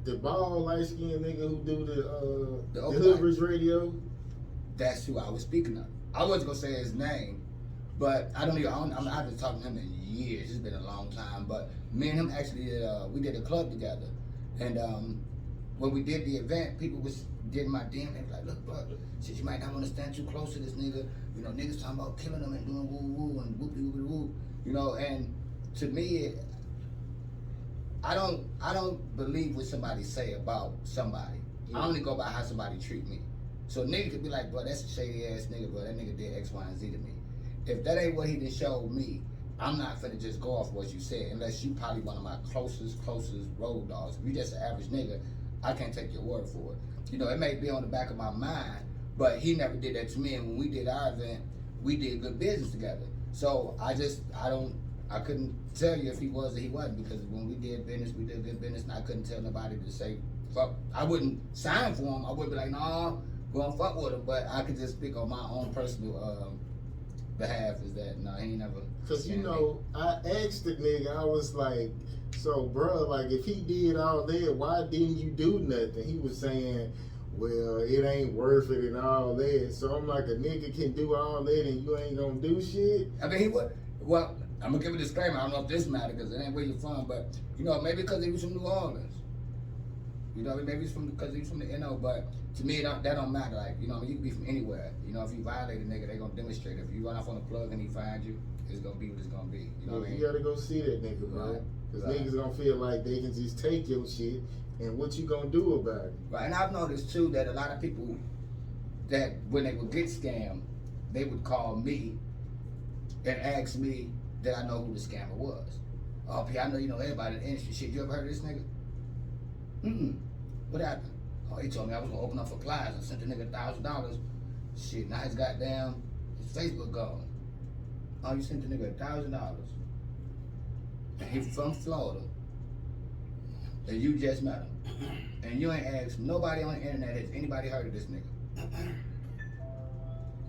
The bald light skinned nigga who do the open Hood mic? Rich radio? That's who I was speaking of. I wasn't gonna say his name, but I haven't talked to him in years. It's been a long time. But me and him actually did a club together, and when we did the event, people was getting my DM. They was like, "Look, bro, shit, you might not want to stand too close to this nigga. You know, niggas talking about killing him and doing woo woo and whoopie whoopie woo. You know." And to me, I don't believe what somebody say about somebody. I only go by how somebody treat me. So nigga could be like, bro, that's a shady ass nigga, bro. That nigga did X, Y, and Z to me. If that ain't what he done showed me, I'm not finna just go off what you said, unless you probably one of my closest road dogs. If you just an average nigga, I can't take your word for it. You know, it may be on the back of my mind, but he never did that to me. And when we did our event, we did good business together. So I couldn't tell you if he was or he wasn't, because when we did business, we did good business, and I couldn't tell nobody to say, fuck. I wouldn't sign for him. I wouldn't be like, nah, go and fuck with him. But I could just speak on my own personal behalf, is that, no, he ain't never. Cause you know, I asked the nigga, I was like, so bro, like if he did all that, why didn't you do nothing? He was saying, well, it ain't worth it and all that. So I'm like, a nigga can do all that and you ain't gonna do shit? I mean, he would. Well, I'm gonna give a disclaimer. I don't know if this matters because it ain't where you're from, but you know, maybe because he was from New Orleans. You know, maybe it's because he was from the NO, but to me, that don't matter. Like, you know, you can be from anywhere. You know, if you violate a nigga, they gonna demonstrate. If you run off on a plug and he find you, it's gonna be what it's gonna be. You know what I mean? You gotta go see that nigga, bro. Right. Cause Right. niggas gonna feel like they can just take your shit, and what you gonna do about it? Right, and I've noticed too that a lot of people that when they would get scammed, they would call me and ask me that I know who the scammer was. Oh, P, I know you know everybody in the industry. Shit, you ever heard of this nigga? What happened? Oh, he told me I was gonna open up for Plies and sent the nigga $1,000. Shit, now his Facebook gone. Oh, you sent the nigga $1,000. And he from Florida. And you just met him. And you ain't asked nobody on the internet, has anybody heard of this nigga?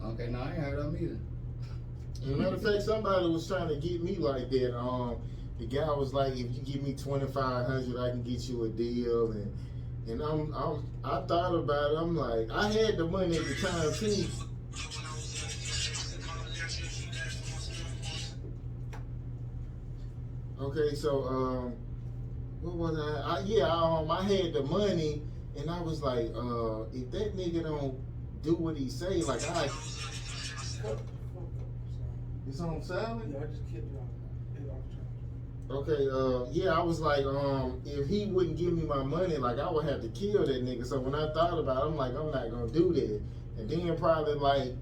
Okay, no, I ain't heard of him either. As a matter of fact, somebody was trying to get me like that. The guy was like, if you give me $2,500, I can get you a deal. And I thought about it. I'm like, I had the money at the time too. Okay, so what was I had the money, and I was like, if that nigga don't do what he say, like it's on silent? Yeah, I just kidded you off. Okay, I was like, if he wouldn't give me my money, like I would have to kill that nigga. So when I thought about it, I'm like, I'm not gonna do that. And then probably like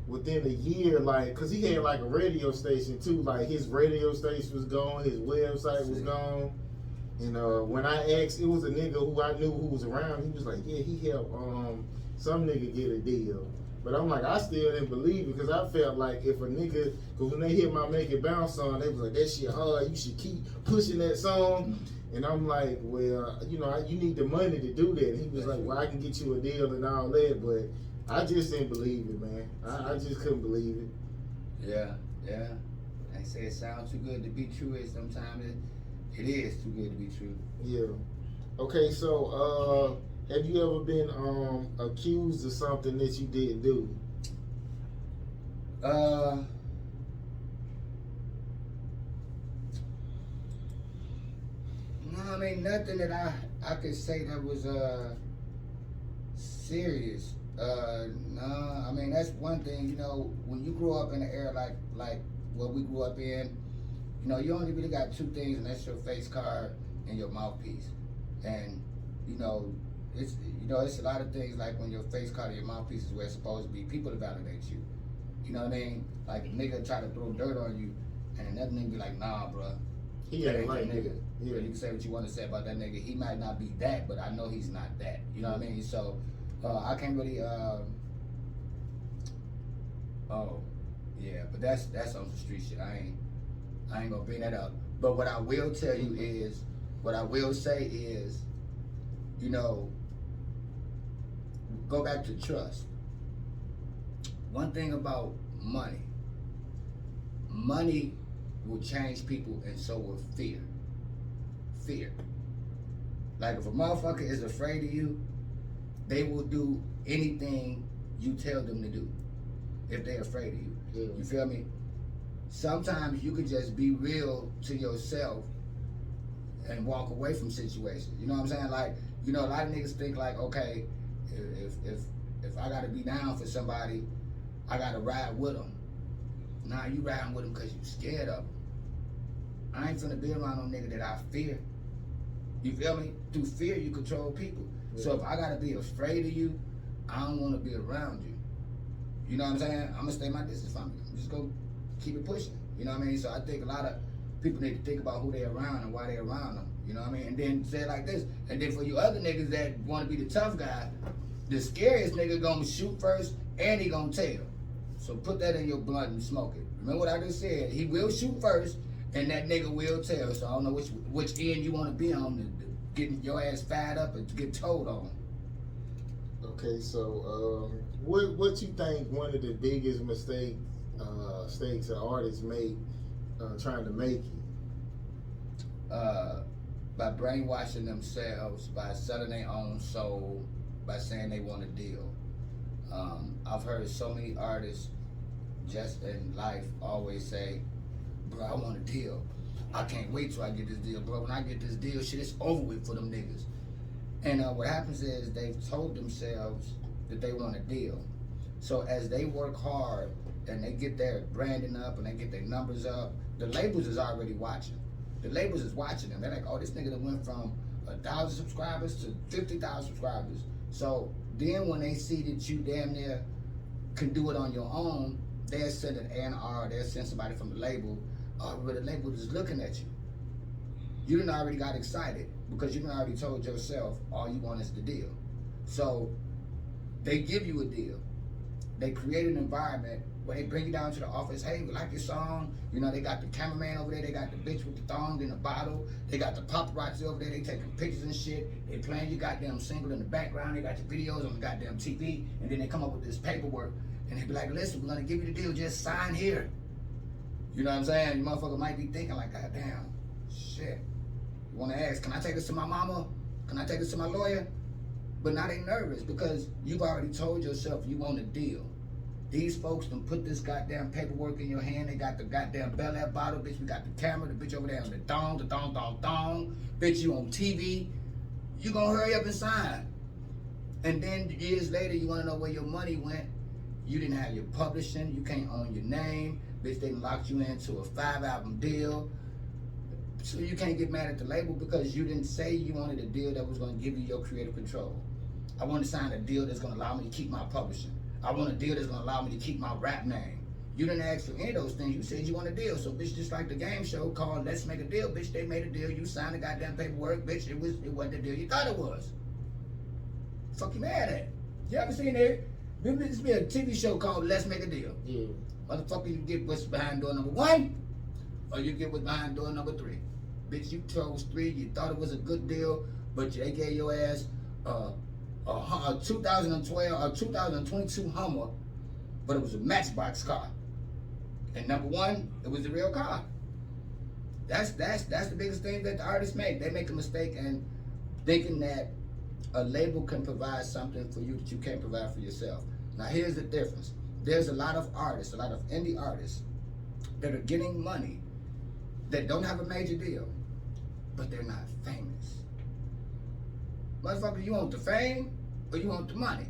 within a year, like, cause he had like a radio station too. Like his radio station was gone, his website was gone. And when I asked, it was a nigga who I knew who was around. He was like, yeah, he helped some nigga get a deal. But I'm like, I still didn't believe it because I felt like if a nigga, because when they hit my Make It Bounce song, they was like, that shit hard, you should keep pushing that song. And I'm like, well, you know, you need the money to do that. And he was like, well, I can get you a deal and all that, but I just didn't believe it, man. I just couldn't believe it. Yeah, yeah. They say it sounds too good to be true, and sometimes it is too good to be true. Yeah. Okay, so have you ever been accused of something that you didn't do? No, I mean nothing that I could say that was serious. No, I mean that's one thing. You know, when you grow up in an era like what we grew up in, you know, you only really got two things, and that's your face card and your mouthpiece. And you know, it's a lot of things like when your face card and your mouthpiece is where it's supposed to be. People to validate you. You know what I mean? Like a nigga try to throw dirt on you, and another nigga be like, nah, bruh. He ain't like nigga. Yeah. You can say what you want to say about that nigga. He might not be that, but I know he's not that. You know what I mean? So I can't really. Oh, yeah, but that's on some street shit. I ain't gonna bring that up. But what I will tell you is, what I will say is, you know, go back to trust. One thing about money will change people, and so will fear. Fear. Like if a motherfucker is afraid of you, they will do anything you tell them to do if they're afraid of you. Yeah. You feel me? Sometimes you can just be real to yourself and walk away from situations. You know what I'm saying? Like, you know, a lot of niggas think like, okay, if I gotta be down for somebody, I gotta ride with them. Nah, you riding with them because you scared of them. I ain't finna be around no nigga that I fear. You feel me? Through fear, you control people. Yeah. So if I gotta be afraid of you, I don't wanna be around you. You know what I'm saying? I'm gonna stay my distance from you. I'm just gonna keep it pushing. You know what I mean? So I think a lot of people need to think about who they're around and why they're around them. You know what I mean? And then say it like this. And then for you other niggas that wanna be the tough guy, the scariest nigga gonna shoot first and he gonna tell. So put that in your blunt and smoke it. Remember what I just said? He will shoot first, and that nigga will tell. So I don't know which end you want to be on, to getting your ass fired up and to get told on. Okay, so what you think one of the biggest mistakes an artist make trying to make it? By brainwashing themselves, by selling their own soul, by saying they want a deal. I've heard so many artists just in life always say, bro, I want a deal. I can't wait till I get this deal, bro. When I get this deal, shit, it's over with for them niggas. And what happens is they've told themselves that they want a deal. So as they work hard and they get their branding up and they get their numbers up, the labels is already watching. The labels is watching them. They're like, oh, this nigga that went from 1,000 subscribers to 50,000 subscribers. So then when they see that you damn near can do it on your own, they'll send an A&R, they'll send somebody from the label, but the label is looking at you. You done already got excited because you done already told yourself all you want is the deal. So they give you a deal. They create an environment where they bring you down to the office. Hey, we like your song. You know, they got the cameraman over there. They got the bitch with the thong in the bottle. They got the paparazzi over there. They taking pictures and shit. They playing your goddamn single in the background. They got your videos on the goddamn TV. And then they come up with this paperwork. And they be like, listen, we're going to give you the deal. Just sign here. You know what I'm saying? You motherfucker might be thinking like, God damn, shit. You want to ask, can I take this to my mama? Can I take this to my lawyer? But now they nervous because you've already told yourself you want a deal. These folks done put this goddamn paperwork in your hand. They got the goddamn Bel Air bottle, bitch. We got the camera, the bitch over there on the thong. Bitch, you on TV. You gonna hurry up and sign. And then years later, you wanna know where your money went. You didn't have your publishing. You can't own your name. Bitch, they locked you into a 5-album deal. So you can't get mad at the label because you didn't say you wanted a deal that was gonna give you your creative control. I want to sign a deal that's gonna allow me to keep my publishing. I want a deal that's gonna allow me to keep my rap name. You didn't ask for any of those things. You said you want a deal. So bitch, just like the game show called Let's Make a Deal, bitch, they made a deal. You signed the goddamn paperwork, bitch. It wasn't the deal you thought it was. Fuck you mad at? You ever seen it? This be a TV show called Let's Make a Deal. Yeah. Motherfucker, you get what's behind door number 1, or you get what's behind door number 3. Bitch, you chose 3. You thought it was a good deal, but they gave your ass a 2012 or 2022 Hummer, but it was a Matchbox car. And number one, it was the real car. That's the biggest thing that the artists make. They make a mistake in thinking that a label can provide something for you that you can't provide for yourself. Now here's the difference. There's a lot of artists, a lot of indie artists that are getting money that don't have a major deal, but they're not famous. Motherfucker, you want the fame or you want the money?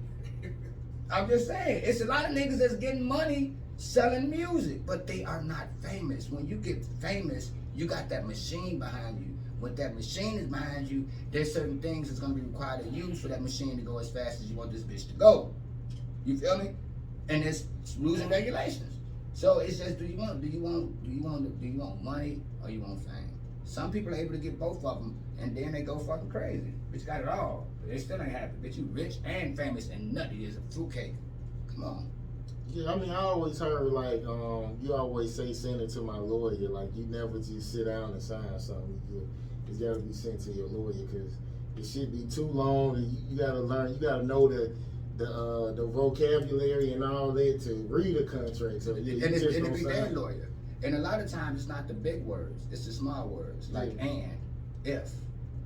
I'm just saying, it's a lot of niggas that's getting money selling music, but they are not famous. When you get famous, you got that machine behind you. When that machine is behind you, there's certain things that's gonna be required of you for that machine to go as fast as you want this bitch to go. You feel me? And there's rules and regulations. So it's just, do you want money or you want fame? Some people are able to get both of them, and then they go fucking crazy. Bitch got it all, but they still ain't happy. Bitch, you rich and famous and nutty as a fruitcake. Come on. Yeah, I mean, I always heard, like, you always say, send it to my lawyer. Like, you never just sit down and sign something. It's got to be sent to your lawyer, because it should be too long. And you got to learn, you got to know the vocabulary and all that to read a contract. So, yeah, and it be their lawyer. And a lot of times, it's not the big words. It's the small words, like and, if,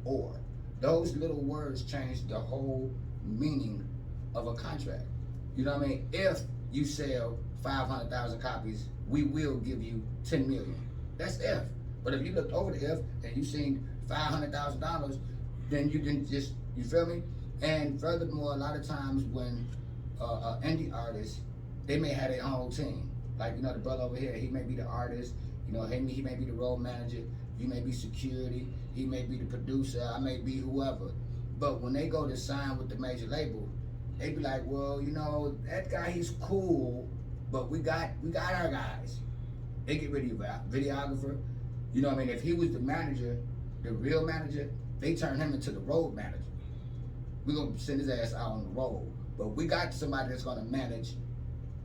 or. Those little words change the whole meaning of a contract. You know what I mean? If you sell 500,000 copies, we will give you 10 million. That's if. But if you looked over the if and you seen $500,000, then you didn't just, you feel me? And furthermore, a lot of times when indie artists, they may have their own team. Like, you know, the brother over here, he may be the artist, you know, he may be the road manager, you may be security, he may be the producer, I may be whoever. But when they go to sign with the major label, they be like, well, you know, that guy, he's cool, but we got our guys. They get rid of your videographer. You know what I mean? If he was the manager, the real manager, they turn him into the road manager. We're gonna send his ass out on the road. But we got somebody that's gonna manage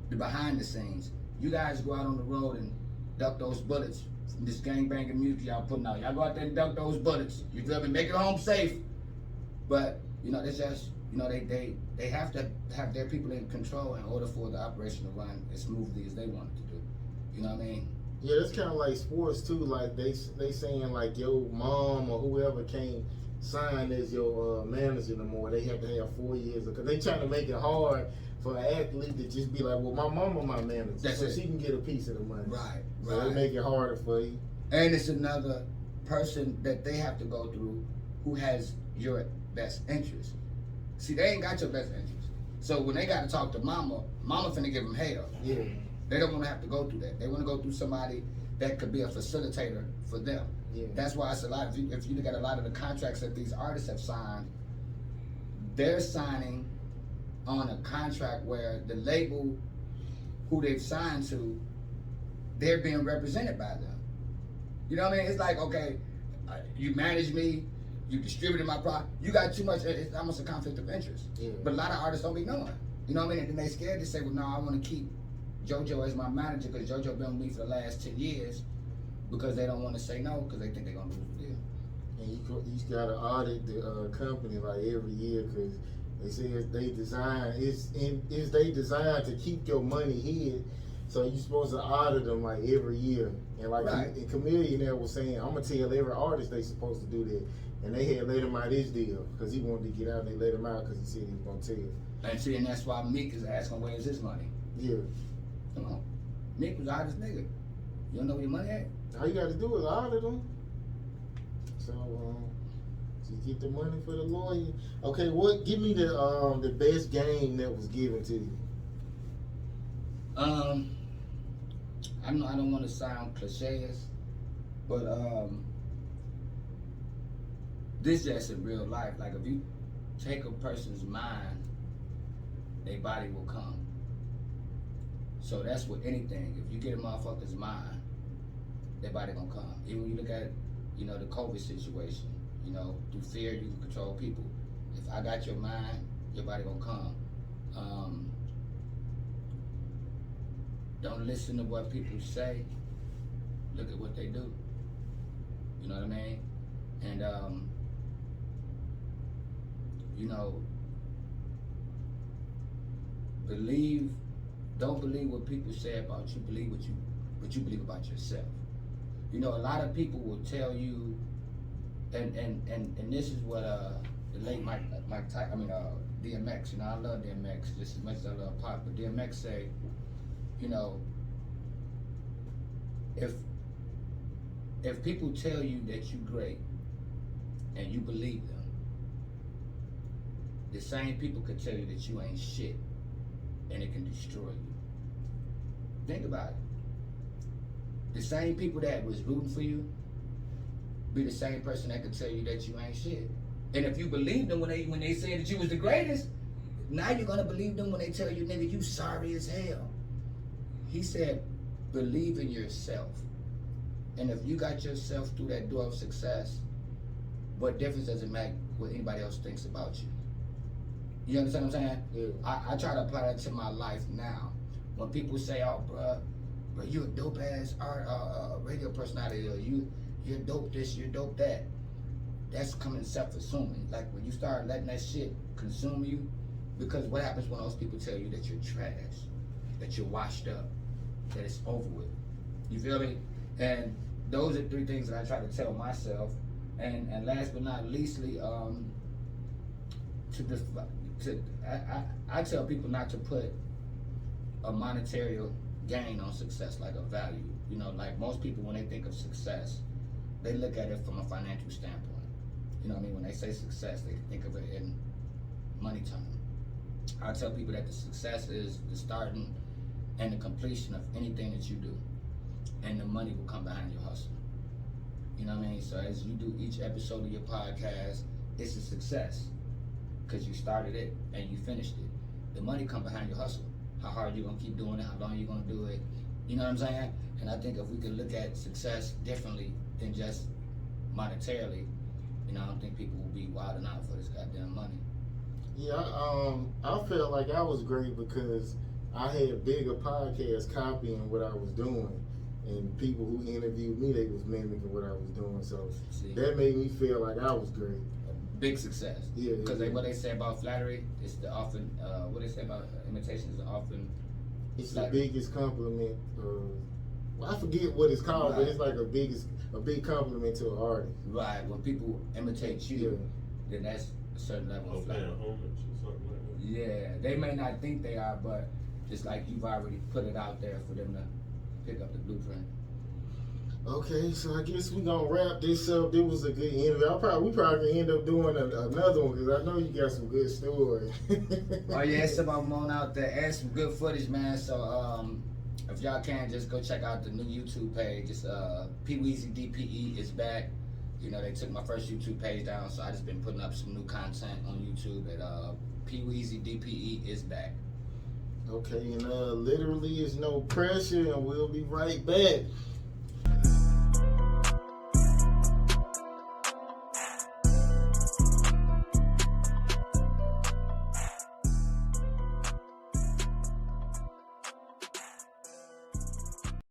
the behind the scenes. You guys go out on the road and duck those bullets from this gangbanging music y'all putting out. Y'all go out there and duck those bullets. You feel me? Make it home safe. But, you know, that's just, you know, they have to have their people in control in order for the operation to run as smoothly as they want it to do. You know what I mean? Yeah, that's kind of like sports too. Like they saying like your mom or whoever can't sign as your manager no more. They have to have 4 years because they trying to make it hard for an athlete to just be like, well, my mama my manager, that's so it. she can get a piece of the money. Right. So they make it harder for you. And it's another person that they have to go through who has your best interest. See, they ain't got your best interest. So when they got to talk to mama finna give them hell. Yeah. They don't want to have to go through that. They want to go through somebody that could be a facilitator for them. Yeah. That's why it's a lot. If you look at a lot of the contracts that these artists have signed, they're signing on a contract where the label who they've signed to, they're being represented by them. You know what I mean? It's like, okay, you manage me, you distributed my product, you got too much, it's almost a conflict of interest. Yeah. But a lot of artists don't be knowing. You know what I mean? And then they scared to say, well, no, I want to keep JoJo as my manager because JoJo been with me for the last 10 years because they don't want to say no because they think they're going to lose the deal. And you got to audit the company like every year because they say it's they designed to keep your money hid. So you're supposed to audit them like every year. And like Right. Chameleon there was saying, I'm going to tell every artist they supposed to do that. And they had let him out his deal because he wanted to get out and they let him out because he said he was going to tell. And see, and that's why Meek is asking where's his money. Yeah. Come on. Meek was the hottest nigga. You don't know where your money at? All you got to do is audit them. So, just get the money for the lawyer. Okay, give me the best game that was given to you. I know I don't want to sound cliches, but this just in real life. Like if you take a person's mind, their body will come. So that's with anything. If you get a motherfucker's mind, their body gonna come. Even when you look at, you know, the COVID situation, you know, through fear you can control people. If I got your mind, your body gonna come. Don't listen to what people say. Look at what they do. You know what I mean? And you know, Don't believe what people say about you. Believe what you believe about yourself. You know, a lot of people will tell you, and this is what the late Mike Tyson, DMX. You know, I love DMX just as much as I love Pop, but DMX say, you know, if people tell you that you're great and you believe them, the same people could tell you that you ain't shit and it can destroy you. Think about it. The same people that was rooting for you be the same person that could tell you that you ain't shit. And if you believed them when they said that you was the greatest, now you're gonna believe them when they tell you, nigga, you sorry as hell. He said, believe in yourself. And if you got yourself through that door of success, what difference does it make what anybody else thinks about you? You understand what I'm saying? Yeah. I try to apply that to my life now. When people say, oh, bro, you a dope ass radio personality, or you're dope this, you're dope that. That's coming self-assuming. Like when you start letting that shit consume you, because what happens when those people tell you that you're trash, that you're washed up, that it's over with? You feel me? And those are 3 things that I try to tell myself. And last but not leastly, I tell people not to put a monetary gain on success, like a value. You know, like most people, when they think of success, they look at it from a financial standpoint. You know what I mean? When they say success, they think of it in money terms. I tell people that the success is the starting and the completion of anything that you do, and the money will come behind your hustle. You know what I mean? So as you do each episode of your podcast, it's a success because you started it and you finished it. The money come behind your hustle. How hard you gonna keep doing it? How long you gonna do it? You know what I'm saying? And I think if we could look at success differently than just monetarily, you know, I don't think people will be wilding out for this goddamn money. Yeah, I felt like I was great because I had bigger podcasts copying what I was doing, and people who interviewed me, they was mimicking what I was doing. So that made me feel like I was great. Big success. Yeah. Because what they say about flattery, it's the often, what they say about imitation is often. It's the biggest compliment. Well, I forget what it's called, Right. but it's like a big compliment to an artist. Right. When people imitate you, then that's a certain level of flattery. Homage or something like that. Yeah, they may not think they are, but it's like you've already put it out there for them to pick up the blueprint. Okay, so I guess we gonna wrap this up. It was a good interview. We probably can end up doing another one because I know you got some good stories. Oh yeah, some of them on out there and some good footage, man. So if y'all can, just go check out the new YouTube page. It's Pweezy DPE is back. You know, they took my first YouTube page down, so I just been putting up some new content on YouTube. At Pweezy DPE is back. Okay, and literally is no pressure, and we'll be right back.